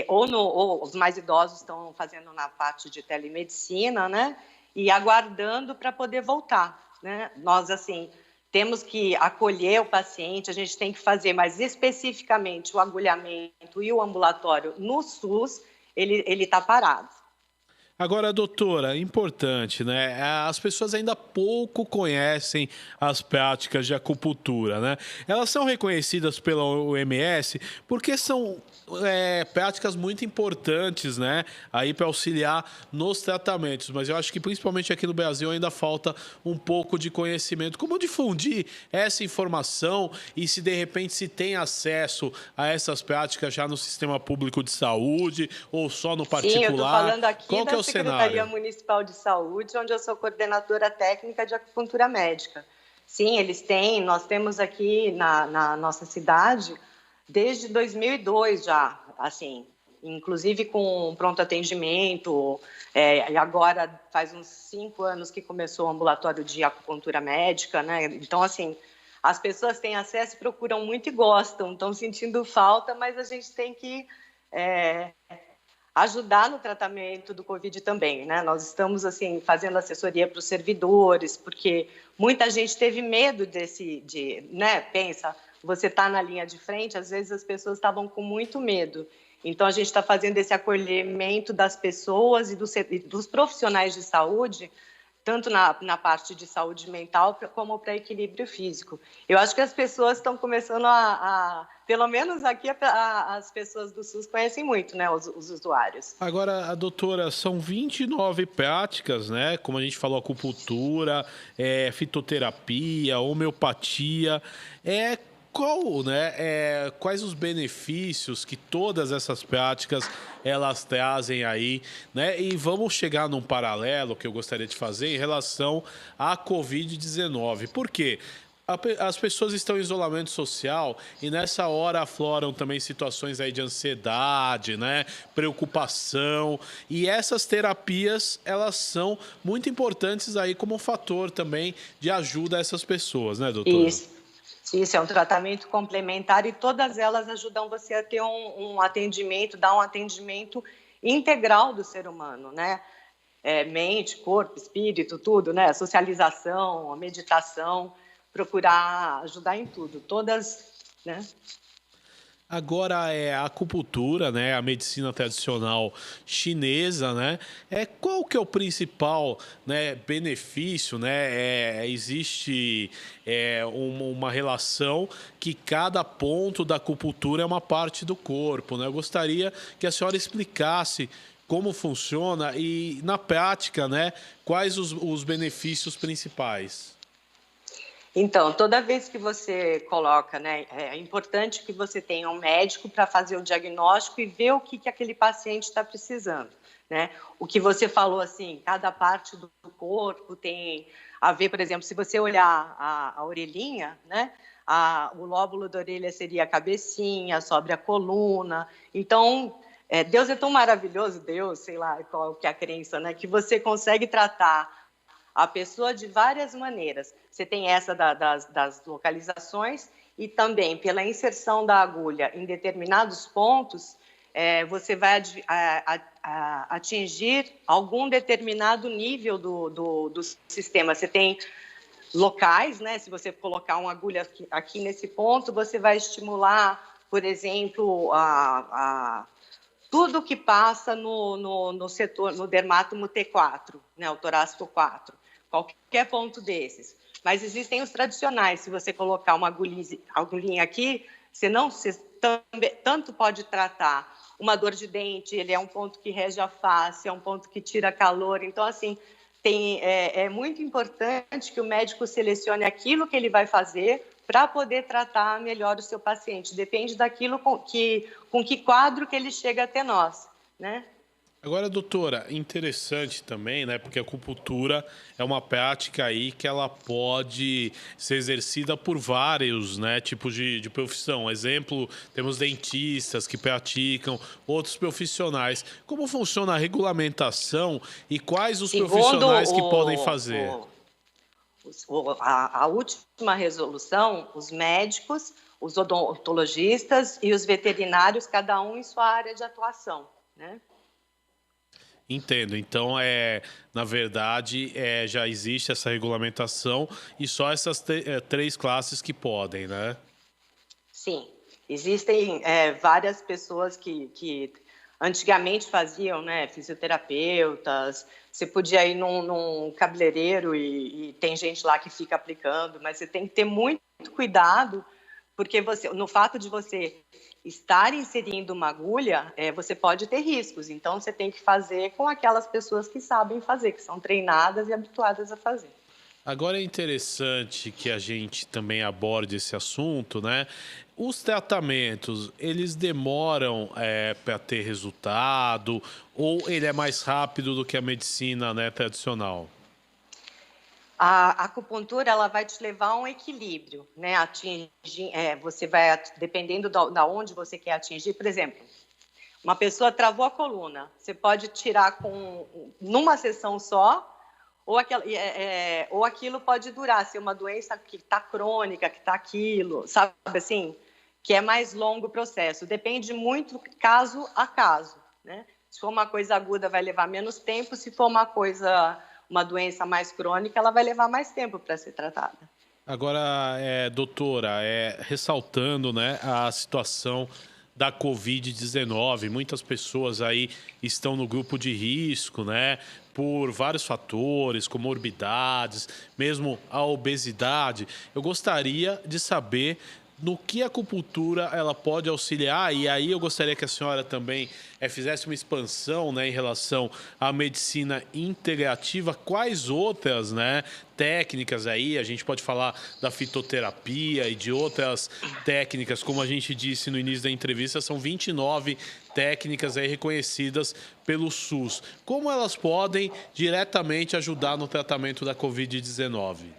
Ou os mais idosos estão fazendo na parte de telemedicina, né? E aguardando para poder voltar, né? Nós, assim, temos que acolher o paciente, a gente tem que fazer, mas especificamente o agulhamento e o ambulatório no SUS, ele está parado. Agora, doutora, importante, né? As pessoas ainda pouco conhecem as práticas de acupuntura, né? Elas são reconhecidas pela OMS porque são práticas muito importantes, né? Aí para auxiliar nos tratamentos. Mas eu acho que principalmente aqui no Brasil ainda falta um pouco de conhecimento. Como difundir essa informação e se de repente se tem acesso a essas práticas já no sistema público de saúde ou só no particular? Sim, eu estou falando aqui Qual que é da o Secretaria cenário? Municipal de Saúde, onde eu sou coordenadora técnica de acupuntura médica. Sim, eles têm, nós temos aqui na nossa cidade desde 2002 já, assim, inclusive com pronto atendimento, e agora faz uns 5 anos que começou o ambulatório de acupuntura médica, né? Então, assim, as pessoas têm acesso, procuram muito e gostam, estão sentindo falta, mas a gente tem que ajudar no tratamento do Covid também, né? Nós estamos, assim, fazendo assessoria para os servidores, porque muita gente teve medo né? Pensa, você está na linha de frente, às vezes as pessoas estavam com muito medo. Então, a gente está fazendo esse acolhimento das pessoas e dos profissionais de saúde, tanto na parte de saúde mental como para equilíbrio físico. Eu acho que as pessoas estão começando pelo menos aqui, as pessoas do SUS conhecem muito, né, os usuários. Agora, doutora, são 29 práticas, né? Como a gente falou, acupuntura, fitoterapia, homeopatia. Quais os benefícios que todas essas práticas elas trazem aí, né? E vamos chegar num paralelo que eu gostaria de fazer em relação à Covid-19. Por quê? As pessoas estão em isolamento social e nessa hora afloram também situações aí de ansiedade, né? Preocupação. E essas terapias, elas são muito importantes aí como um fator também de ajuda a essas pessoas, né, doutora? Isso é um tratamento complementar e todas elas ajudam você a ter um atendimento, dar um atendimento integral do ser humano, né? Mente, corpo, espírito, tudo, né? A socialização, a meditação, procurar ajudar em tudo, todas, né? Agora a acupuntura, né, a medicina tradicional chinesa, né, qual que é o principal, né, benefício, né? Existe uma relação que cada ponto da acupuntura é uma parte do corpo, né? Eu gostaria que a senhora explicasse como funciona e na prática, né, quais os benefícios principais. Então, toda vez que você coloca, né, é importante que você tenha um médico para fazer o diagnóstico e ver o que aquele paciente está precisando, né? O que você falou, assim, cada parte do corpo tem a ver, por exemplo, se você olhar a orelhinha, né, o lóbulo da orelha seria a cabecinha, sobre a coluna. Então, Deus é tão maravilhoso, Deus, sei lá qual que é a crença, né, que você consegue tratar a pessoa de várias maneiras. Você tem essa das localizações e também pela inserção da agulha em determinados pontos, você vai atingir algum determinado nível do sistema. Você tem locais, né? Se você colocar uma agulha aqui nesse ponto, você vai estimular, por exemplo, tudo que passa no setor, no dermátomo T4, né? O torácico 4. Qualquer ponto desses. Mas existem os tradicionais. Se você colocar uma agulhinha aqui, você tanto pode tratar uma dor de dente, ele é um ponto que rege a face, é um ponto que tira calor. Então, assim, é muito importante que o médico selecione aquilo que ele vai fazer para poder tratar melhor o seu paciente. Depende daquilo com que quadro que ele chega até nós, né? Agora, doutora, interessante também, né? Porque a acupuntura é uma prática aí que ela pode ser exercida por vários, né, tipos de profissão. Exemplo, temos dentistas que praticam, outros profissionais. Como funciona a regulamentação e quais os profissionais que podem fazer? A última resolução, os médicos, os odontologistas e os veterinários, cada um em sua área de atuação, né? Entendo. Então, na verdade, já existe essa regulamentação e só essas 3 classes que podem, né? Sim. Existem várias pessoas que antigamente faziam, né, fisioterapeutas, você podia ir num cabeleireiro e tem gente lá que fica aplicando, mas você tem que ter muito cuidado, porque no fato de você estar inserindo uma agulha, você pode ter riscos. Então, você tem que fazer com aquelas pessoas que sabem fazer, que são treinadas e habituadas a fazer. Agora é interessante que a gente também aborde esse assunto, né? Os tratamentos, eles demoram para ter resultado ou ele é mais rápido do que a medicina, né, tradicional? A acupuntura, ela vai te levar a um equilíbrio, né? Você vai, dependendo da onde você quer atingir, por exemplo, uma pessoa travou a coluna, você pode tirar numa sessão só, ou aquilo pode durar, ser uma doença que está crônica, que está aquilo, sabe assim? Que é mais longo o processo. Depende muito caso a caso, né? Se for uma coisa aguda, vai levar menos tempo. Se for uma doença mais crônica, ela vai levar mais tempo para ser tratada. Agora, doutora, ressaltando, né, a situação da Covid-19, muitas pessoas aí estão no grupo de risco, né, por vários fatores, comorbidades, mesmo a obesidade. Eu gostaria de saber no que a acupuntura ela pode auxiliar, e aí eu gostaria que a senhora também fizesse uma expansão, né, em relação à medicina integrativa. Quais outras, né, técnicas aí, a gente pode falar da fitoterapia e de outras técnicas, como a gente disse no início da entrevista, são 29 técnicas aí reconhecidas pelo SUS. Como elas podem diretamente ajudar no tratamento da Covid-19?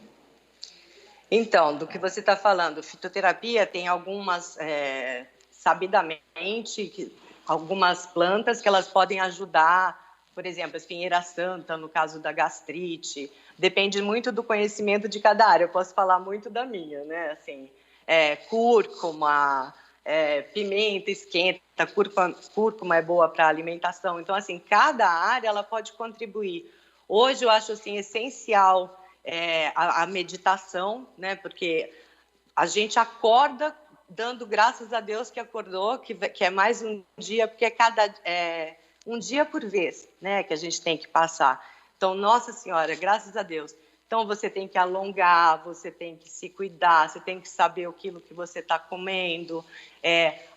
Então, do que você está falando, fitoterapia tem algumas, sabidamente, algumas plantas que elas podem ajudar, por exemplo, a espinheira santa, no caso da gastrite, depende muito do conhecimento de cada área, eu posso falar muito da minha, né, assim, cúrcuma, pimenta esquenta, cúrcuma é boa para alimentação, então, assim, cada área ela pode contribuir. Hoje eu acho, assim, essencial a meditação, né? Porque a gente acorda dando graças a Deus que acordou, que é mais um dia, porque um dia por vez, né? Que a gente tem que passar. Então, Nossa Senhora, graças a Deus. Então, você tem que alongar, você tem que se cuidar, você tem que saber aquilo que você está comendo.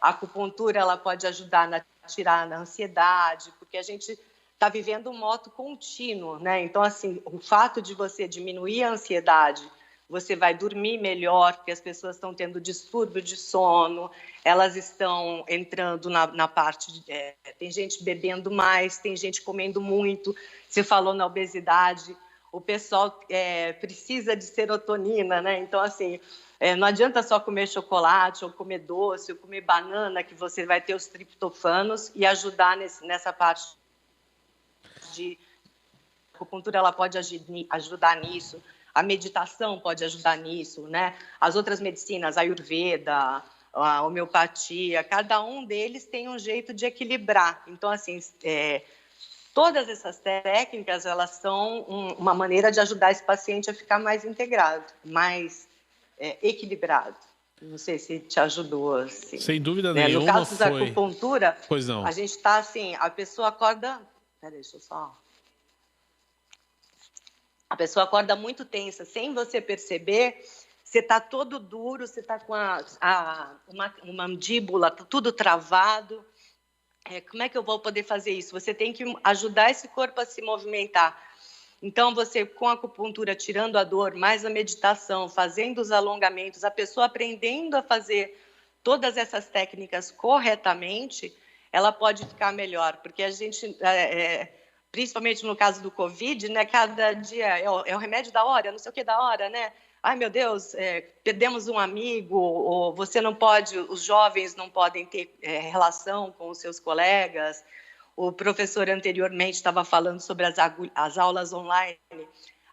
A acupuntura, ela pode ajudar a tirar a ansiedade, porque a gente está vivendo um modo contínuo, né? Então, assim, o fato de você diminuir a ansiedade, você vai dormir melhor, porque as pessoas estão tendo distúrbio de sono, elas estão entrando na parte tem gente bebendo mais, tem gente comendo muito. Você falou na obesidade, o pessoal precisa de serotonina, né? Então, assim, não adianta só comer chocolate, ou comer doce, ou comer banana, que você vai ter os triptofanos e ajudar nessa parte a acupuntura ela pode ajudar nisso, a meditação pode ajudar nisso, né? As outras medicinas, a Ayurveda, a homeopatia, cada um deles tem um jeito de equilibrar. Então, assim, todas essas técnicas, elas são uma maneira de ajudar esse paciente a ficar mais integrado, mais equilibrado. Não sei se te ajudou, assim. Sem dúvida nenhuma. No caso da acupuntura, pois não. A gente está assim, a pessoa acorda... Peraí, deixa eu só... A pessoa acorda muito tensa, sem você perceber, você está todo duro, você está com uma mandíbula tudo travado. Como é que eu vou poder fazer isso? Você tem que ajudar esse corpo a se movimentar. Então, você, com a acupuntura, tirando a dor, mais a meditação, fazendo os alongamentos, a pessoa aprendendo a fazer todas essas técnicas corretamente, ela pode ficar melhor, porque a gente, principalmente no caso do Covid, né, cada dia é o remédio da hora, não sei o que da hora, né? Ai, meu Deus, perdemos um amigo, ou você não pode, os jovens não podem ter relação com os seus colegas. O professor anteriormente estava falando sobre as aulas online.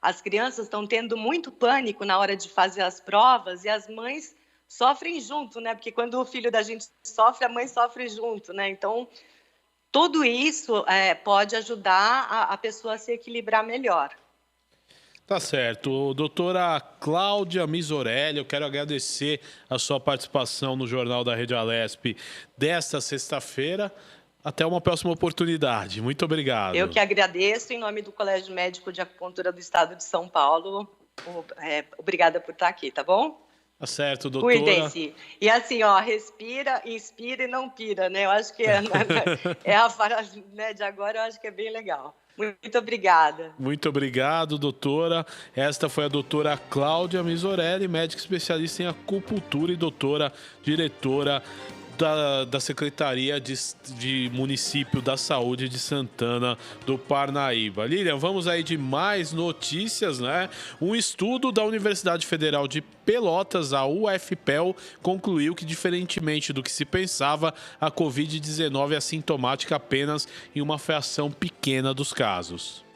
As crianças estão tendo muito pânico na hora de fazer as provas e as mães sofrem junto, né? Porque quando o filho da gente sofre, a mãe sofre junto, né? Então, tudo isso pode ajudar a pessoa a se equilibrar melhor. Tá certo. Doutora Cláudia Misorelli, eu quero agradecer a sua participação no Jornal da Rede Alesp desta sexta-feira. Até uma próxima oportunidade. Muito obrigado. Eu que agradeço, em nome do Colégio Médico de Acupuntura do Estado de São Paulo. Obrigada por estar aqui, tá bom? Tá certo, doutora. Cuidem-se. E assim, respira, inspira e não pira, né? Eu acho que é a frase, né, de agora, eu acho que é bem legal. Muito obrigada. Muito obrigado, doutora. Esta foi a doutora Cláudia Misorelli, médica especialista em acupuntura e doutora diretora da Secretaria de Município da Saúde de Santana do Parnaíba. Lilian, vamos aí de mais notícias, né? Um estudo da Universidade Federal de Pelotas, a UFPEL, concluiu que, diferentemente do que se pensava, a Covid-19 é assintomática apenas em uma fração pequena dos casos.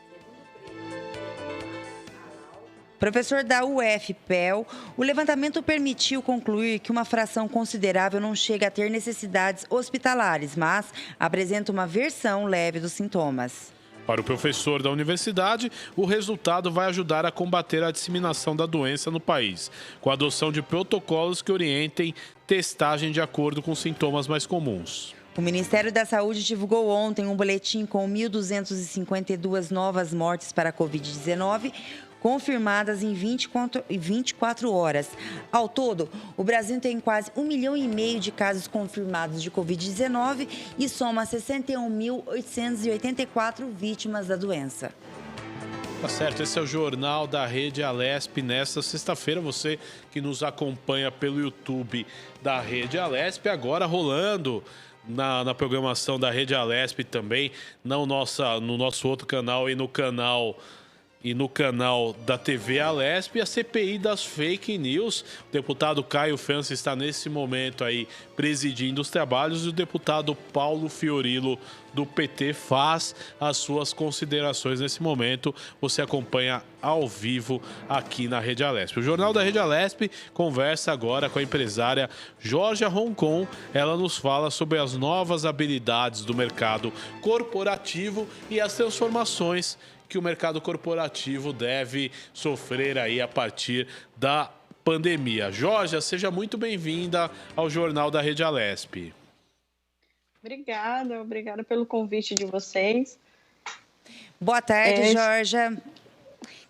Professor da UFPEL, o levantamento permitiu concluir que uma fração considerável não chega a ter necessidades hospitalares, mas apresenta uma versão leve dos sintomas. Para o professor da universidade, o resultado vai ajudar a combater a disseminação da doença no país, com a adoção de protocolos que orientem testagem de acordo com sintomas mais comuns. O Ministério da Saúde divulgou ontem um boletim com 1.252 novas mortes para a Covid-19, confirmadas em 24 horas. Ao todo, o Brasil tem quase 1,5 milhão de casos confirmados de Covid-19 e soma 61.884 vítimas da doença. Tá certo, esse é o Jornal da Rede Alesp nesta sexta-feira. Você que nos acompanha pelo YouTube da Rede Alesp, agora rolando na programação da Rede Alesp também, no nosso outro canal e no canal da TV Alesp, a CPI das fake news. O deputado Caio Francis está nesse momento aí presidindo os trabalhos e o deputado Paulo Fiorilo do PT faz as suas considerações nesse momento. Você acompanha ao vivo aqui na Rede Alesp. O Jornal da Rede Alesp conversa agora com a empresária Georgia Roncon. Ela nos fala sobre as novas habilidades do mercado corporativo e as transformações que o mercado corporativo deve sofrer aí a partir da pandemia. Georgia, seja muito bem-vinda ao Jornal da Rede Alesp. Obrigada pelo convite de vocês. Boa tarde, Georgia.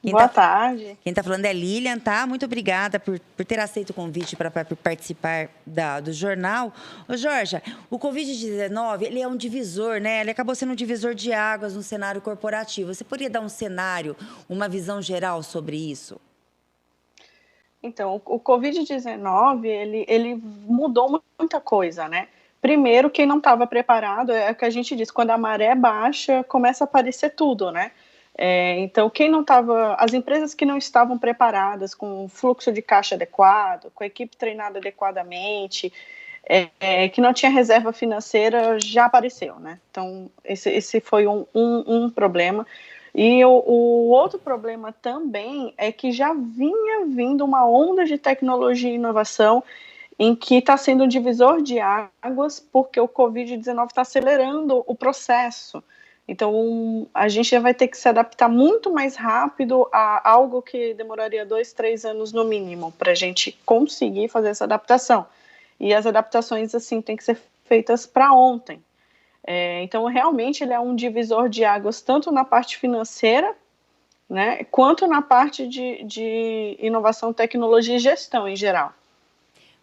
Boa tarde. Quem está falando é Lilian, tá? Muito obrigada por ter aceito o convite para participar do jornal. Ô, Georgia, o Covid-19, ele é um divisor, né? Ele acabou sendo um divisor de águas no cenário corporativo. Você poderia dar um cenário, uma visão geral sobre isso? Então, o Covid-19, ele mudou muita coisa, né? Primeiro, quem não estava preparado, é o que a gente diz, quando a maré baixa, começa a aparecer tudo, né? Então, as empresas que não estavam preparadas com fluxo de caixa adequado, com a equipe treinada adequadamente, que não tinha reserva financeira, já apareceu, né? Então, esse foi um problema. E o outro problema também é que já vinha vindo uma onda de tecnologia e inovação em que está sendo um divisor de águas, porque o Covid-19 está acelerando o processo. Então, a gente já vai ter que se adaptar muito mais rápido a algo que demoraria 2, 3 anos no mínimo, para a gente conseguir fazer essa adaptação. E as adaptações, assim, têm que ser feitas para ontem. Então, realmente, ele é um divisor de águas, tanto na parte financeira, né, quanto na parte de inovação, tecnologia e gestão em geral.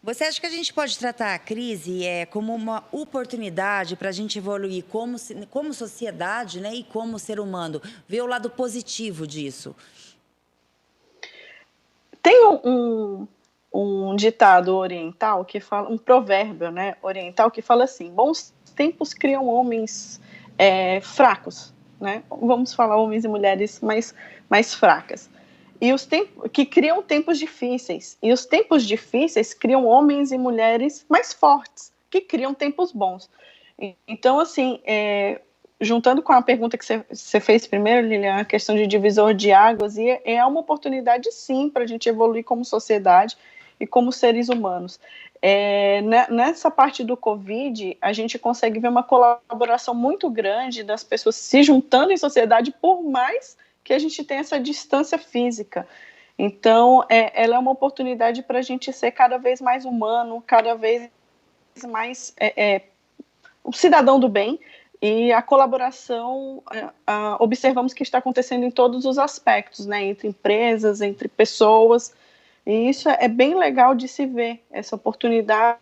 Você acha que a gente pode tratar a crise como uma oportunidade para a gente evoluir como sociedade, né, e como ser humano? Ver o lado positivo disso? Tem um ditado oriental que fala, um provérbio, né, oriental que fala assim: bons tempos criam homens fracos, né? Vamos falar homens e mulheres mais fracas. E os que criam tempos difíceis. E os tempos difíceis criam homens e mulheres mais fortes, que criam tempos bons. Então, assim, juntando com a pergunta que você fez primeiro, Lilian, a questão de divisor de águas, e é uma oportunidade, sim, para a gente evoluir como sociedade e como seres humanos. Nessa parte do Covid, a gente consegue ver uma colaboração muito grande das pessoas se juntando em sociedade, por mais que a gente tem essa distância física. Então, ela é uma oportunidade para a gente ser cada vez mais humano, cada vez mais um cidadão do bem, e a colaboração, observamos que está acontecendo em todos os aspectos, né, entre empresas, entre pessoas, e isso é bem legal de se ver, essa oportunidade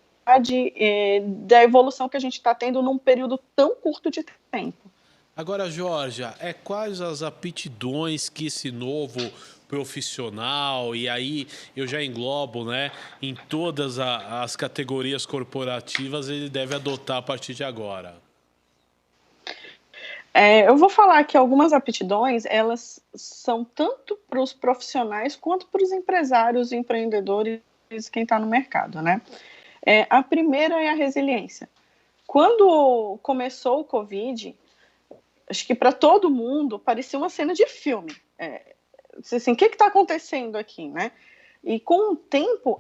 da evolução que a gente está tendo num período tão curto de tempo. Agora, Georgia, quais as aptidões que esse novo profissional, e aí eu já englobo, né, em todas as categorias corporativas, ele deve adotar a partir de agora? Eu vou falar que algumas aptidões, elas são tanto para os profissionais quanto para os empresários e empreendedores, quem está no mercado, né? A primeira é a resiliência. Quando começou o Covid, acho que para todo mundo parecia uma cena de filme. Assim, o que está acontecendo aqui, né? E com o tempo,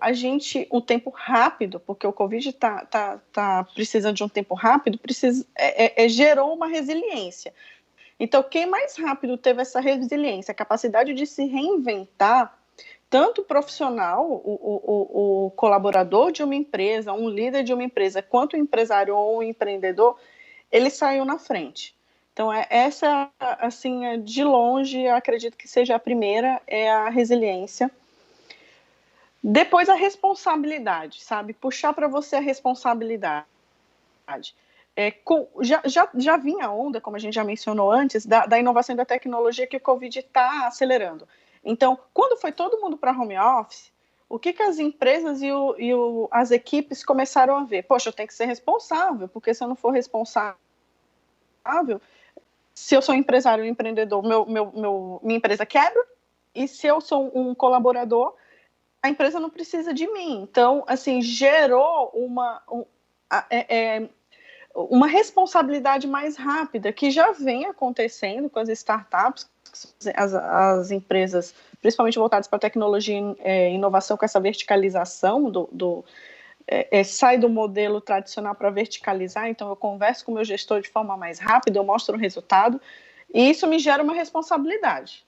o tempo rápido, porque o Covid tá precisando de um tempo rápido, gerou uma resiliência. Então, quem mais rápido teve essa resiliência, a capacidade de se reinventar, tanto o profissional, o colaborador de uma empresa, um líder de uma empresa, quanto o empresário ou o empreendedor, ele saiu na frente. Então, essa, assim, de longe, eu acredito que seja a primeira, é a resiliência. Depois, a responsabilidade, sabe? Puxar para você a responsabilidade. Já vinha a onda, como a gente já mencionou antes, da inovação e da tecnologia que o Covid está acelerando. Então, quando foi todo mundo para home office, o que as empresas e as equipes começaram a ver? Poxa, eu tenho que ser responsável, porque se eu não for responsável, se eu sou empresário ou empreendedor, minha empresa quebra, e se eu sou um colaborador, a empresa não precisa de mim. Então, assim, gerou uma responsabilidade mais rápida, que já vem acontecendo com as startups, as empresas, principalmente voltadas para tecnologia e inovação, com essa verticalização sai do modelo tradicional para verticalizar. Então eu converso com o meu gestor de forma mais rápida, eu mostro o resultado, e isso me gera uma responsabilidade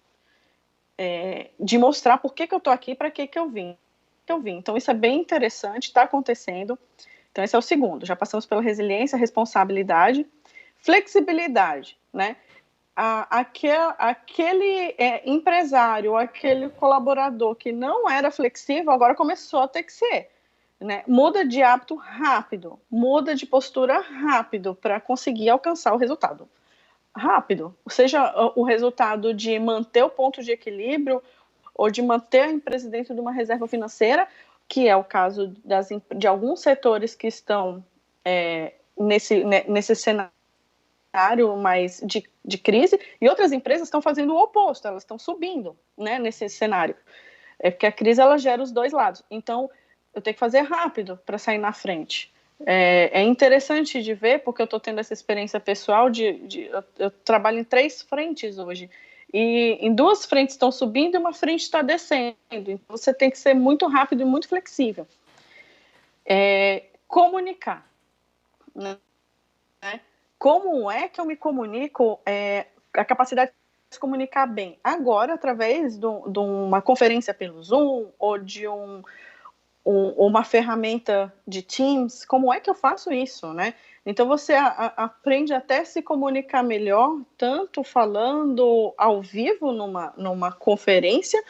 de mostrar por que eu estou aqui, para que eu vim. Então isso é bem interessante, está acontecendo. Então esse é o segundo, já passamos pela resiliência, responsabilidade, flexibilidade, né? Aquele empresário, aquele colaborador que não era flexível, agora começou a ter que ser, né? Muda de hábito rápido, muda de postura rápido para conseguir alcançar o resultado rápido, seja o resultado de manter o ponto de equilíbrio ou de manter a empresa dentro de uma reserva financeira, que é o caso de alguns setores que estão nesse cenário mais de crise, e outras empresas estão fazendo o oposto, elas estão subindo, né, nesse cenário. Porque a crise, ela gera os dois lados. Então, eu tenho que fazer rápido para sair na frente. É interessante de ver, porque eu estou tendo essa experiência pessoal eu trabalho em 3 frentes hoje, e em 2 frentes estão subindo e uma frente está descendo. Então, você tem que ser muito rápido e muito flexível. Comunicar, né? Como é que eu me comunico? A capacidade de se comunicar bem. Agora, através de uma conferência pelo Zoom ou de uma ferramenta de Teams, como é que eu faço isso, né? Então, você aprende até a se comunicar melhor, tanto falando ao vivo numa conferência,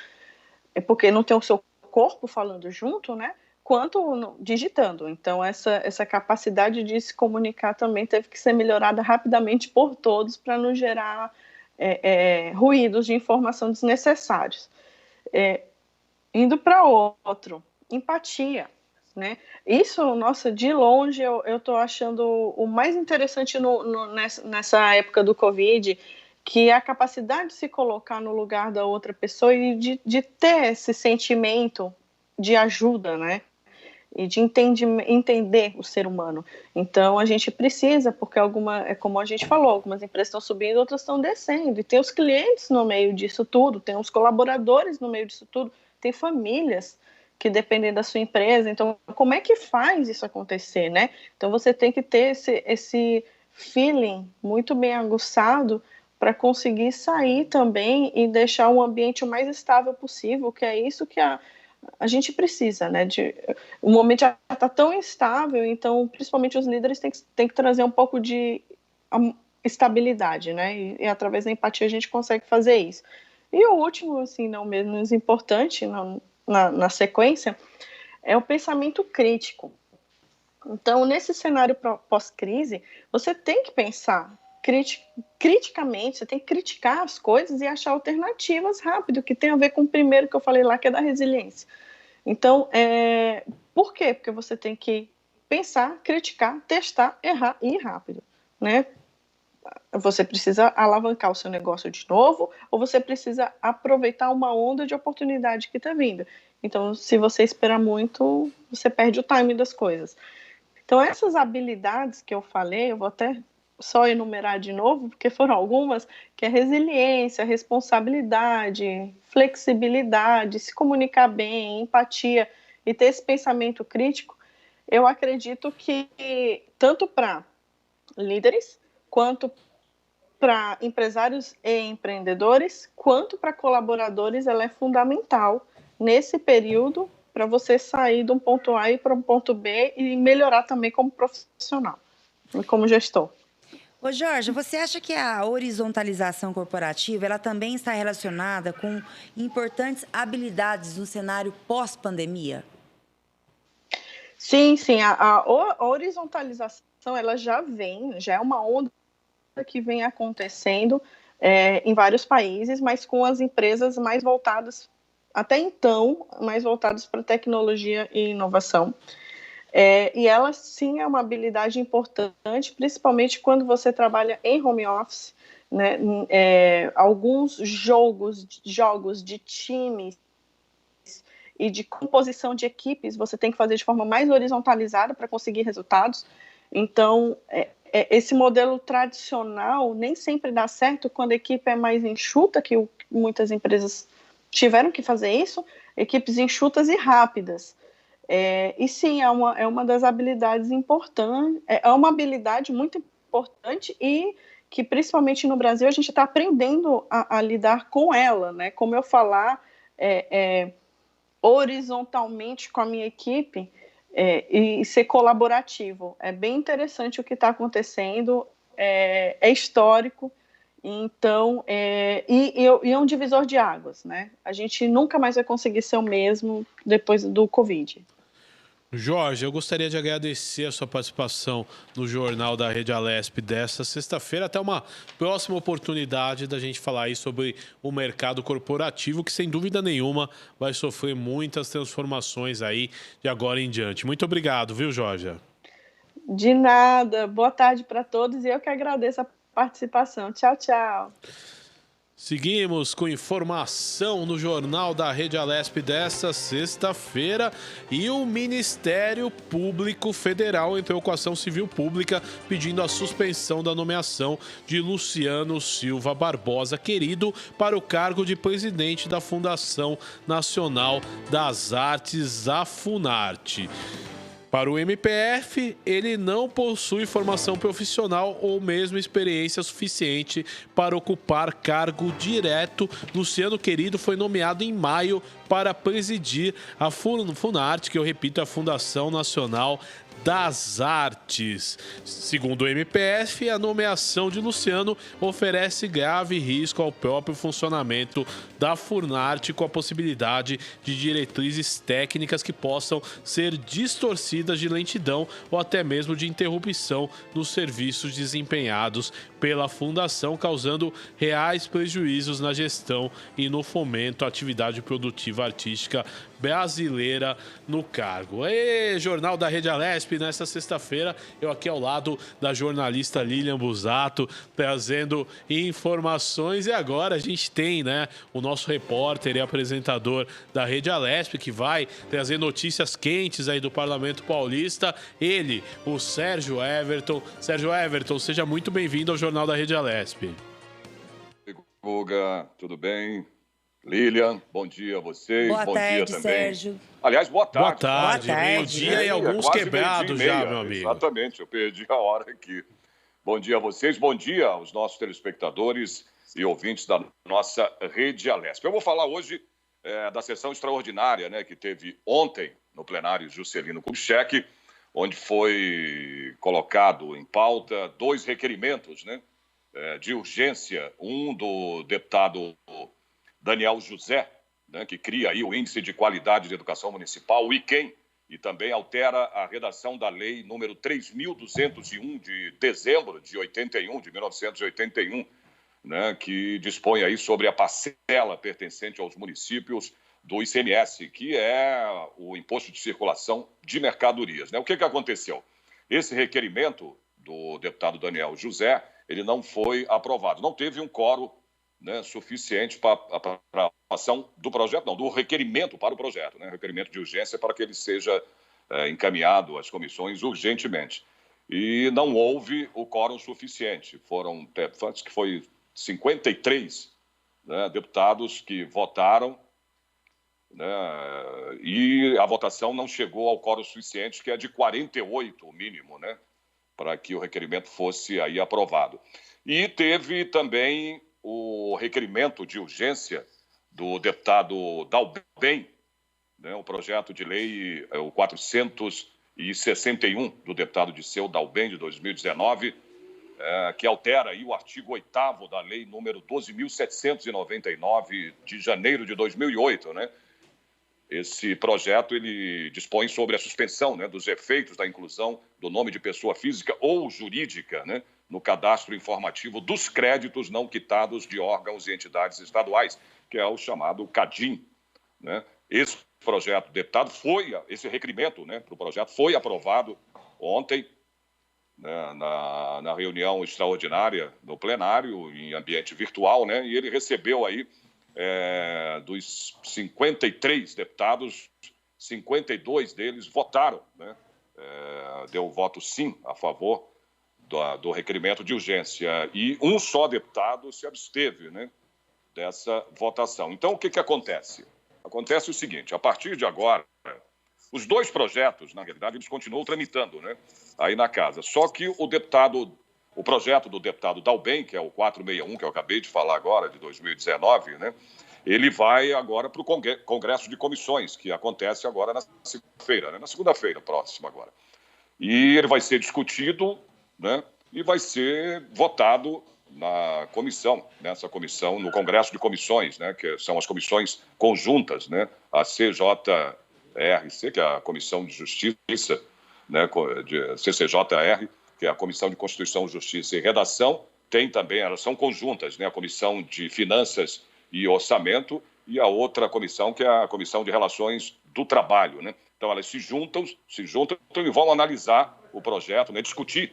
porque não tem o seu corpo falando junto, né? Quanto digitando. Então, essa capacidade de se comunicar também teve que ser melhorada rapidamente por todos para não gerar ruídos de informação desnecessários. Indo para outro, empatia, né? Isso, nossa, de longe eu estou achando o mais interessante nessa época do Covid, que é a capacidade de se colocar no lugar da outra pessoa e de ter esse sentimento de ajuda, né? E de entender o ser humano. Então, a gente precisa, porque como a gente falou, algumas empresas estão subindo, outras estão descendo, e tem os clientes no meio disso tudo, tem os colaboradores no meio disso tudo, tem famílias que dependem da sua empresa. Então, como é que faz isso acontecer, né? Então, você tem que ter esse feeling muito bem aguçado para conseguir sair também e deixar um ambiente o mais estável possível, que é isso que a gente precisa, né? O momento já está tão instável, então, principalmente os líderes têm que trazer um pouco de estabilidade, né? E através da empatia a gente consegue fazer isso. E o último, assim, não menos importante na sequência, é o pensamento crítico. Então, nesse cenário pós-crise, você tem que pensar criticamente, você tem que criticar as coisas e achar alternativas rápido, que tem a ver com o primeiro que eu falei lá, que é da resiliência. Então, por quê? Porque você tem que pensar, criticar, testar, errar e ir rápido, né? Você precisa alavancar o seu negócio de novo, ou você precisa aproveitar uma onda de oportunidade que está vindo. Então, se você esperar muito, você perde o time das coisas. Então, essas habilidades que eu falei, eu vou até só enumerar de novo, porque foram algumas, que é resiliência, responsabilidade, flexibilidade, se comunicar bem, empatia e ter esse pensamento crítico, eu acredito que tanto para líderes, quanto para empresários e empreendedores, quanto para colaboradores, ela é fundamental nesse período para você sair de um ponto A e para um ponto B e melhorar também como profissional e como gestor. Ô Jorge, você acha que a horizontalização corporativa ela também está relacionada com importantes habilidades no cenário pós-pandemia? Sim. A horizontalização ela já é uma onda que vem acontecendo em vários países, mas com as empresas mais voltadas, até então, mais voltadas para tecnologia e inovação. E ela, sim, é uma habilidade importante, principalmente quando você trabalha em home office, né? Alguns jogos de times e de composição de equipes, você tem que fazer de forma mais horizontalizada para conseguir resultados. Então, esse modelo tradicional nem sempre dá certo quando a equipe é mais enxuta, que muitas empresas tiveram que fazer isso, equipes enxutas e rápidas. E sim, é uma das habilidades importantes, é uma habilidade muito importante e que, principalmente no Brasil, a gente está aprendendo a lidar com ela, né? Como eu falar horizontalmente com a minha equipe, e ser colaborativo. É bem interessante o que está acontecendo, é histórico, então, e é um divisor de águas, né? A gente nunca mais vai conseguir ser o mesmo depois do Covid. Jorge, eu gostaria de agradecer a sua participação no Jornal da Rede Alesp desta sexta-feira. Até uma próxima oportunidade da gente falar aí sobre o mercado corporativo, que sem dúvida nenhuma vai sofrer muitas transformações aí de agora em diante. Muito obrigado, viu, Jorge? De nada. Boa tarde para todos e eu que agradeço a participação. Tchau, tchau. Seguimos com informação no Jornal da Rede Alesp desta sexta-feira e o Ministério Público Federal entrou com ação civil pública pedindo a suspensão da nomeação de Luciano Silva Barbosa Querido para o cargo de presidente da Fundação Nacional das Artes, a Funarte. Para o MPF, ele não possui formação profissional ou mesmo experiência suficiente para ocupar cargo direto. Luciano Querido foi nomeado em maio para presidir a Funarte, que eu repito, a Fundação Nacional das Artes. Segundo o MPF, a nomeação de Luciano oferece grave risco ao próprio funcionamento da Funarte, com a possibilidade de diretrizes técnicas que possam ser distorcidas de lentidão ou até mesmo de interrupção nos serviços desempenhados pela Fundação, causando reais prejuízos na gestão e no fomento à atividade produtiva artística brasileira no cargo. Jornal da Rede Alesp, nesta sexta-feira, eu aqui ao lado da jornalista Lilian Busato, trazendo informações. E agora a gente tem, né, o nosso repórter e apresentador da Rede Alesp, que vai trazer notícias quentes aí do Parlamento Paulista. Ele, o Sérgio Everton. Sérgio Everton, seja muito bem-vindo ao Jornal da Rede Alesp. Guga, tudo bem? Lilian, bom dia a vocês. Boa bom tarde, dia também. Sérgio. Aliás, boa tarde. Boa tarde. Meio-dia e alguns quebrados já, meu amigo. Exatamente, eu perdi a hora aqui. Bom dia a vocês, bom dia aos nossos telespectadores e ouvintes da nossa Rede Alesp. Eu vou falar hoje da sessão extraordinária, né, que teve ontem no plenário Juscelino Kubitschek, onde foi colocado em pauta 2 requerimentos, né, de urgência, um do deputado Daniel José, né, que cria aí o Índice de Qualidade de Educação Municipal, o IQUEM, e também altera a redação da lei número 3.201 de dezembro de 1981, né, que dispõe aí sobre a parcela pertencente aos municípios do ICMS, que é o Imposto de Circulação de Mercadorias, né? O que aconteceu? Esse requerimento do deputado Daniel José, ele não foi aprovado, não teve um quórum, né, suficiente para a aprovação do projeto, não, do requerimento para o projeto, né, requerimento de urgência para que ele seja encaminhado às comissões urgentemente. E não houve o quórum suficiente, acho que foi 53, né, deputados que votaram, né, e a votação não chegou ao quórum suficiente, que é de 48 o mínimo, né, para que o requerimento fosse aí aprovado. E teve também o requerimento de urgência do deputado Dalben, né, o projeto de lei, o 461 do deputado Disseu Dalben, de 2019, que altera aí o artigo 8º da lei número 12.799 de janeiro de 2008, né? Esse projeto, ele dispõe sobre a suspensão, né, dos efeitos da inclusão do nome de pessoa física ou jurídica, né, no cadastro informativo dos créditos não quitados de órgãos e entidades estaduais, que é o chamado CADIM, né? Esse projeto, deputado, esse requerimento, né, para o projeto foi aprovado ontem, né, na reunião extraordinária do plenário, em ambiente virtual, né, e ele recebeu aí, dos 53 deputados, 52 deles votaram, né, deu voto sim a favor do requerimento de urgência, e um só deputado se absteve, né, dessa votação. Então, o que acontece? Acontece o seguinte: a partir de agora, os dois projetos, na realidade, eles continuam tramitando, né, aí na casa. Só que o projeto do deputado Dalben, que é o 461, que eu acabei de falar agora, de 2019, né, ele vai agora para o Congresso de Comissões, que acontece agora na segunda-feira, né, na segunda-feira próxima agora. E ele vai ser discutido, né, e vai ser votado na comissão, nessa comissão, no Congresso de Comissões, né, que são as comissões conjuntas, né, a CJRC, que é a Comissão de Justiça, né, de CCJR, que é a Comissão de Constituição, Justiça e Redação, tem também, elas são conjuntas, né, a Comissão de Finanças e Orçamento e a outra comissão, que é a Comissão de Relações do Trabalho, né? Então, elas se juntam e vão analisar o projeto, né, discutir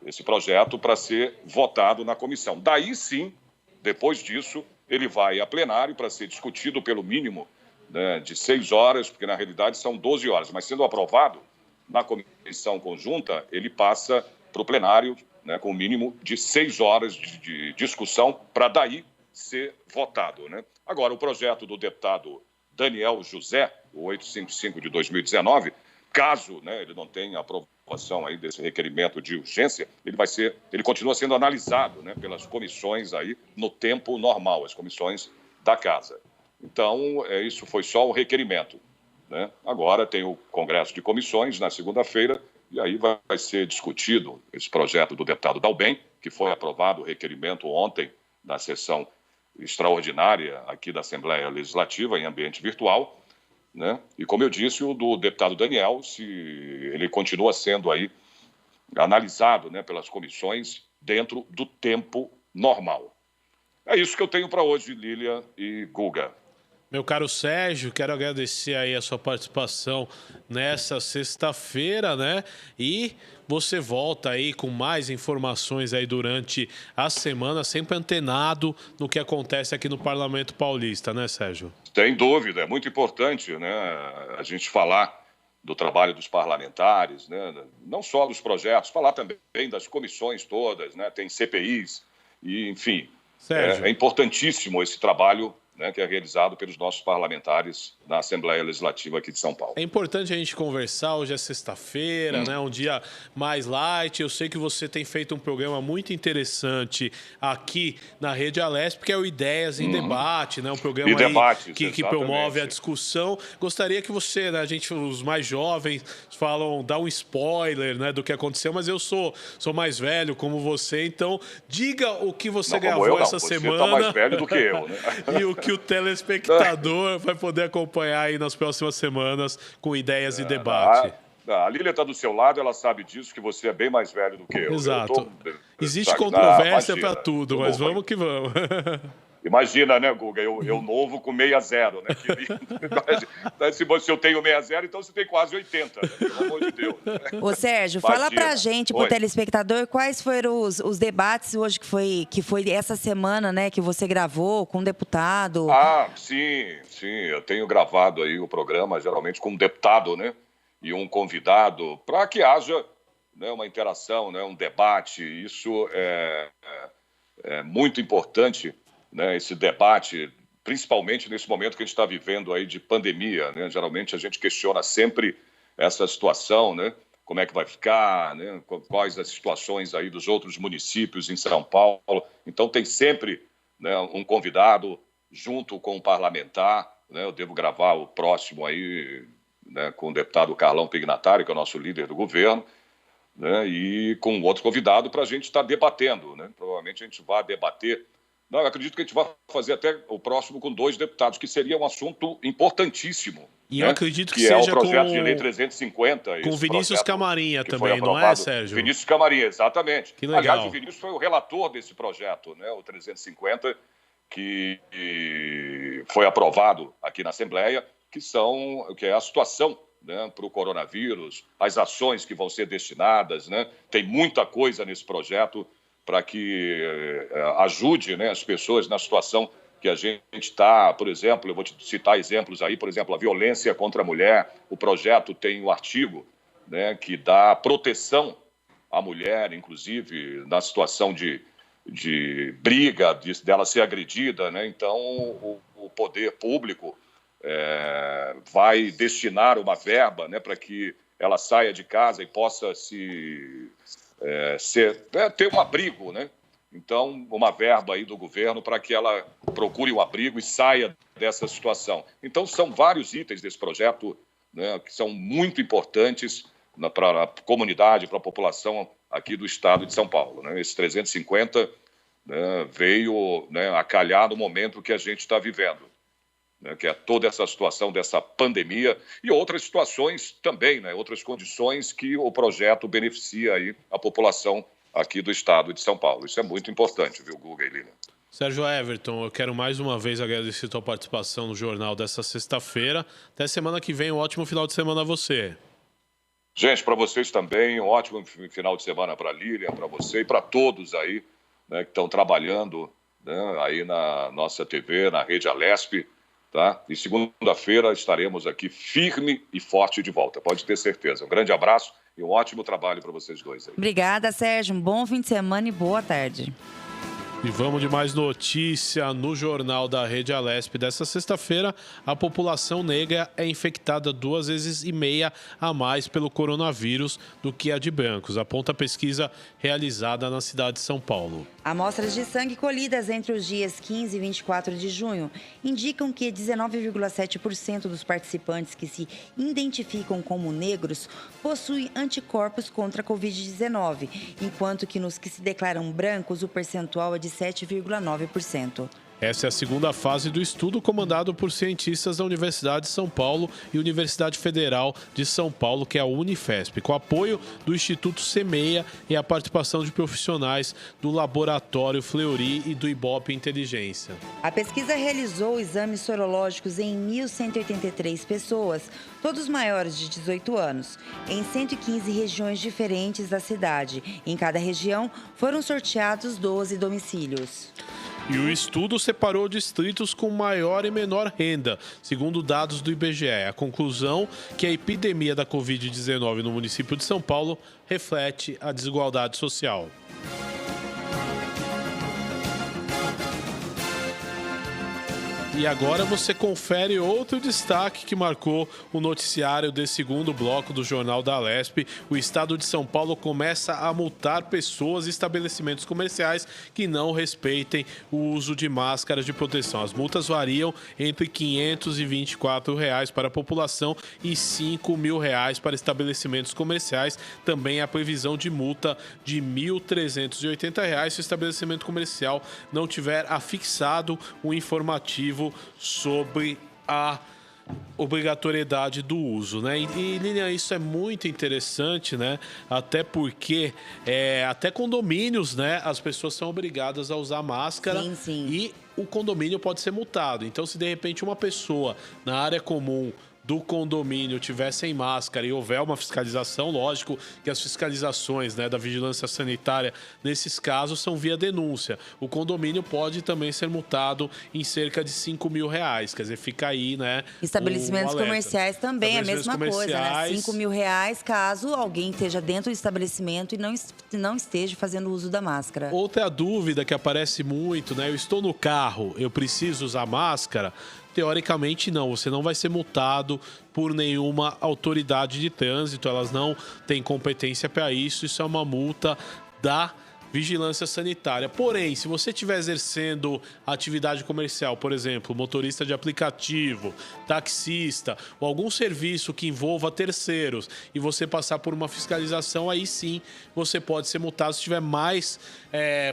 esse projeto para ser votado na comissão. Daí, sim, depois disso, ele vai a plenário para ser discutido pelo mínimo, né, de 6 horas, porque na realidade são 12 horas, mas sendo aprovado na comissão conjunta, ele passa para o plenário, né, com o mínimo de 6 horas de discussão para daí ser votado, né? Agora, o projeto do deputado Daniel José, o 855 de 2019, caso, né, ele não tenha aprovação aí desse requerimento de urgência, ele continua sendo analisado, né, pelas comissões aí no tempo normal, as comissões da casa. Então, isso foi só um requerimento, né? Agora tem o Congresso de Comissões na segunda-feira e aí vai ser discutido esse projeto do deputado Dalben, que foi aprovado o requerimento ontem na sessão extraordinária aqui da Assembleia Legislativa em ambiente virtual, né? E como eu disse, o do deputado Daniel, ele continua sendo aí analisado, né, pelas comissões dentro do tempo normal. É isso que eu tenho para hoje, Lília e Guga. Meu caro Sérgio, quero agradecer aí a sua participação nessa sexta-feira, né? E você volta aí com mais informações aí durante a semana, sempre antenado no que acontece aqui no Parlamento Paulista, né, Sérgio? Sem dúvida, é muito importante, né, a gente falar do trabalho dos parlamentares, né? Não só dos projetos, falar também das comissões todas, né? Tem CPIs, e, enfim, é importantíssimo esse trabalho né, que é realizado pelos nossos parlamentares na Assembleia Legislativa aqui de São Paulo. É importante a gente conversar, hoje é sexta-feira, né, um dia mais light. Eu sei que você tem feito um programa muito interessante aqui na Rede Alesp, que é o Ideias em Debate, né, um programa aí que promove a discussão. Gostaria que você, né, os mais jovens, dá um spoiler, né, do que aconteceu, mas eu sou mais velho como você, então diga o que você gravou essa semana. Você tá mais velho do que eu, né? E o que o telespectador vai poder acompanhar aí nas próximas semanas com Ideias e Debate. A Lília está do seu lado, ela sabe disso, que você é bem mais velho do que eu. Exato. Existe controvérsia para tudo, mas vamos que vamos. Imagina, né, Guga, eu novo com 60, né? Se eu tenho 60, então você tem quase 80, né? Pelo amor de Deus. Ô, Sérgio, fala pra gente, pro telespectador, quais foram os debates hoje que foi essa semana, né, que você gravou com um deputado. Sim, eu tenho gravado aí o programa, geralmente com um deputado, né, e um convidado, para que haja, né, uma interação, né, um debate. Isso é muito importante, né, esse debate, principalmente nesse momento que a gente está vivendo aí de pandemia, né? Geralmente a gente questiona sempre essa situação, né? Como é que vai ficar, né? Quais as situações aí dos outros municípios em São Paulo. Então tem sempre, né, um convidado junto com um parlamentar, né? Eu devo gravar o próximo aí, né, com o deputado Carlão Pignatari, que é o nosso líder do governo, né? E com outro convidado para a gente estar debatendo, né? Provavelmente a gente vai debater. Não, eu acredito que a gente vai fazer até o próximo com 2 deputados, que seria um assunto importantíssimo. E né? eu acredito que seja é o projeto de lei 350. Com Vinícius Camarinha também, não é, Sérgio? Vinícius Camarinha, exatamente. Que legal. Aliás, o Vinícius foi o relator desse projeto, né? O 350, que foi aprovado aqui na Assembleia, que é a situação, né, para o coronavírus, as ações que vão ser destinadas, né? Tem muita coisa nesse projeto para que ajude, né, as pessoas na situação que a gente está. Por exemplo, eu vou te citar exemplos aí, por exemplo, a violência contra a mulher. O projeto tem um artigo, né, que dá proteção à mulher, inclusive na situação de briga, dela ser agredida, né? Então, o poder público vai destinar uma verba, né, para que ela saia de casa e possa ter um abrigo, né? Então, uma verba aí do governo para que ela procure um abrigo e saia dessa situação. Então, são vários itens desse projeto, né, que são muito importantes para a comunidade, para a população aqui do estado de São Paulo, né? Esse 350, né, veio, né, a calhar no momento que a gente está vivendo, né, que é toda essa situação dessa pandemia e outras situações também, né, outras condições que o projeto beneficia aí a população aqui do estado de São Paulo. Isso é muito importante, viu, Guga e Lilian? Sérgio Everton, eu quero mais uma vez agradecer a tua participação no Jornal dessa sexta-feira. Até semana que vem, um ótimo final de semana a você. Gente, para vocês também, um ótimo final de semana para a Lilian, para você e para todos aí, né, que estão trabalhando, né, aí na nossa TV, na Rede Alesp. Tá? E segunda-feira estaremos aqui firme e forte de volta, pode ter certeza. Um grande abraço e um ótimo trabalho para vocês dois aí. Obrigada, Sérgio. Um bom fim de semana e boa tarde. E vamos de mais notícia no Jornal da Rede Alesp. Dessa sexta-feira, a população negra é infectada 2,5 vezes a mais pelo coronavírus do que a de brancos, aponta a pesquisa realizada na cidade de São Paulo. Amostras de sangue colhidas entre os dias 15 e 24 de junho indicam que 19,7% dos participantes que se identificam como negros possuem anticorpos contra a Covid-19, enquanto que nos que se declaram brancos o percentual é de 7,9%. Essa é a segunda fase do estudo comandado por cientistas da Universidade de São Paulo e Universidade Federal de São Paulo, que é a Unifesp, com apoio do Instituto Semeia e a participação de profissionais do Laboratório Fleury e do Ibope Inteligência. A pesquisa realizou exames sorológicos em 1.183 pessoas, todos maiores de 18 anos, em 115 regiões diferentes da cidade. Em cada região foram sorteados 12 domicílios. E o estudo separou distritos com maior e menor renda, segundo dados do IBGE. A conclusão que a epidemia da Covid-19 no município de São Paulo reflete a desigualdade social. E agora você confere outro destaque que marcou o noticiário desse segundo bloco do Jornal da Alesp. O estado de São Paulo começa a multar pessoas e estabelecimentos comerciais que não respeitem o uso de máscaras de proteção. As multas variam entre R$ 524 para a população e R$ 5.000 para estabelecimentos comerciais. Também há previsão de multa de R$ 1.380 se o estabelecimento comercial não tiver afixado um informativo sobre a obrigatoriedade do uso, né? E Lilian, isso é muito interessante, né? Até porque até condomínios, né? As pessoas são obrigadas a usar máscara. Sim, sim. E o condomínio pode ser multado. Então, se de repente uma pessoa na área comum do condomínio tiver sem máscara e houver uma fiscalização, lógico que as fiscalizações, né, da vigilância sanitária nesses casos são via denúncia. O condomínio pode também ser multado em cerca de R$ 5.000, quer dizer, fica aí, né? Estabelecimentos comerciais também é a mesma coisa, né? R$ 5.000 caso alguém esteja dentro do estabelecimento e não esteja fazendo uso da máscara. Outra dúvida que aparece muito, né? Eu estou no carro, eu preciso usar máscara? Teoricamente, não. Você não vai ser multado por nenhuma autoridade de trânsito. Elas não têm competência para isso. Isso é uma multa da vigilância sanitária. Porém, se você estiver exercendo atividade comercial, por exemplo, motorista de aplicativo, taxista ou algum serviço que envolva terceiros e você passar por uma fiscalização, aí sim você pode ser multado se tiver mais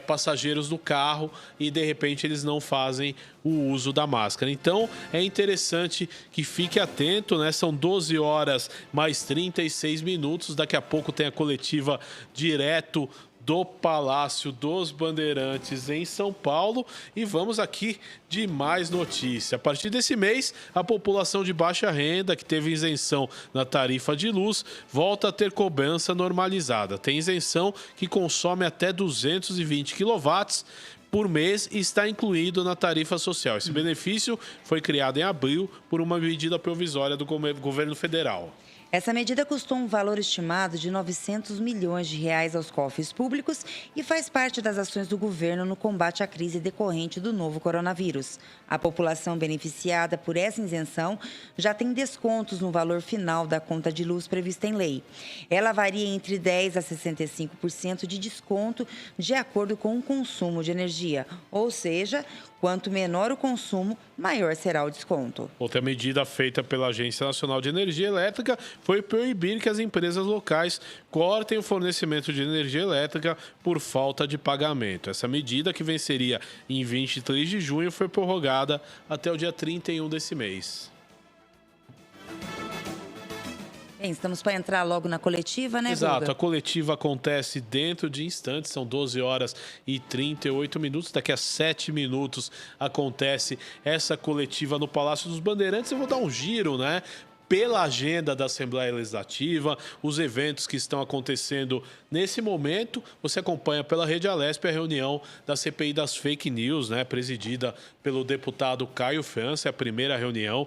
passageiros no carro e de repente eles não fazem o uso da máscara. Então é interessante que fique atento, né? São 12 horas mais 36 minutos. Daqui a pouco tem a coletiva direto do Palácio dos Bandeirantes em São Paulo e vamos aqui de mais notícia. A partir desse mês, a população de baixa renda que teve isenção na tarifa de luz volta a ter cobrança normalizada. Tem isenção que consome até 220 kW por mês e está incluído na tarifa social. Esse benefício foi criado em abril por uma medida provisória do governo federal. Essa medida custou um valor estimado de R$ 900 milhões aos cofres públicos e faz parte das ações do governo no combate à crise decorrente do novo coronavírus. A população beneficiada por essa isenção já tem descontos no valor final da conta de luz prevista em lei. Ela varia entre 10% a 65% de desconto de acordo com o consumo de energia, ou seja, quanto menor o consumo, maior será o desconto. Outra medida feita pela Agência Nacional de Energia Elétrica foi proibir que as empresas locais cortem o fornecimento de energia elétrica por falta de pagamento. Essa medida, que venceria em 23 de junho, foi prorrogada até o dia 31 desse mês. Bem, estamos para entrar logo na coletiva, né, Exato, Guga? a coletiva acontece dentro de instantes, são 12 horas e 38 minutos. Daqui a 7 minutos acontece essa coletiva no Palácio dos Bandeirantes. Eu vou dar um giro, né, pela agenda da Assembleia Legislativa, os eventos que estão acontecendo nesse momento. Você acompanha pela Rede Alesp a reunião da CPI das Fake News, né, presidida pelo deputado Caio França. É a primeira reunião.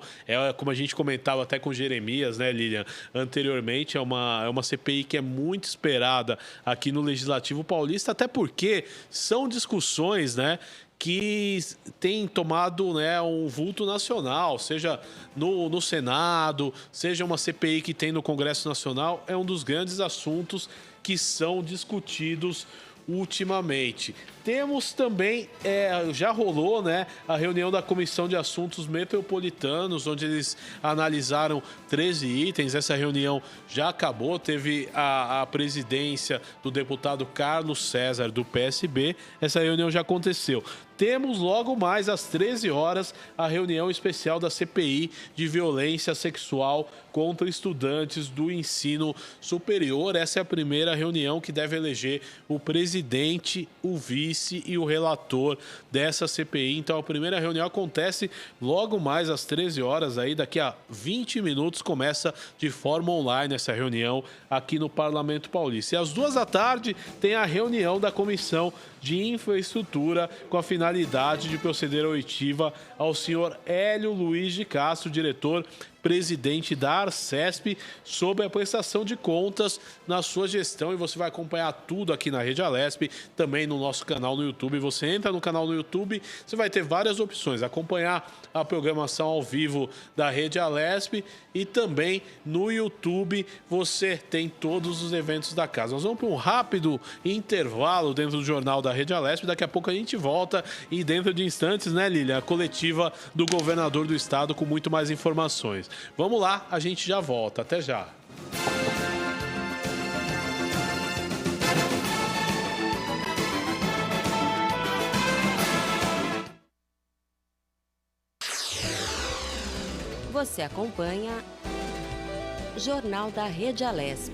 Como a gente comentava até com Jeremias, né, Lilian, anteriormente, é uma CPI que é muito esperada aqui no Legislativo Paulista, até porque são discussões, né, que tem tomado, né, um vulto nacional, seja no Senado, seja uma CPI que tem no Congresso Nacional. É um dos grandes assuntos que são discutidos ultimamente. Temos também, já rolou, né, a reunião da Comissão de Assuntos Metropolitanos, onde eles analisaram 13 itens. Essa reunião já acabou, teve a presidência do deputado Carlos César, do PSB. Essa reunião já aconteceu. Temos logo mais às 13 horas a reunião especial da CPI de violência sexual contra estudantes do ensino superior. Essa é a primeira reunião que deve eleger o presidente, o vice e o relator dessa CPI. Então a primeira reunião acontece logo mais às 13 horas. Aí daqui a 20 minutos começa de forma online essa reunião aqui no Parlamento Paulista. E às 14h tem a reunião da Comissão de Infraestrutura com a finalidade de proceder a oitiva ao senhor Hélio Luiz de Castro, diretor presidente da Arcesp, sobre a prestação de contas na sua gestão. E você vai acompanhar tudo aqui na Rede Alesp, também no nosso canal no YouTube. Você entra no canal no YouTube, você vai ter várias opções. Acompanhar a programação ao vivo da Rede Alesp e também no YouTube você tem todos os eventos da casa. Nós vamos para um rápido intervalo dentro do Jornal da Rede Alesp. Daqui a pouco a gente volta e dentro de instantes, né, Lília, a coletiva do governador do estado com muito mais informações. Vamos lá, a gente já volta. Até já. Você acompanha Jornal da Rede Alesp.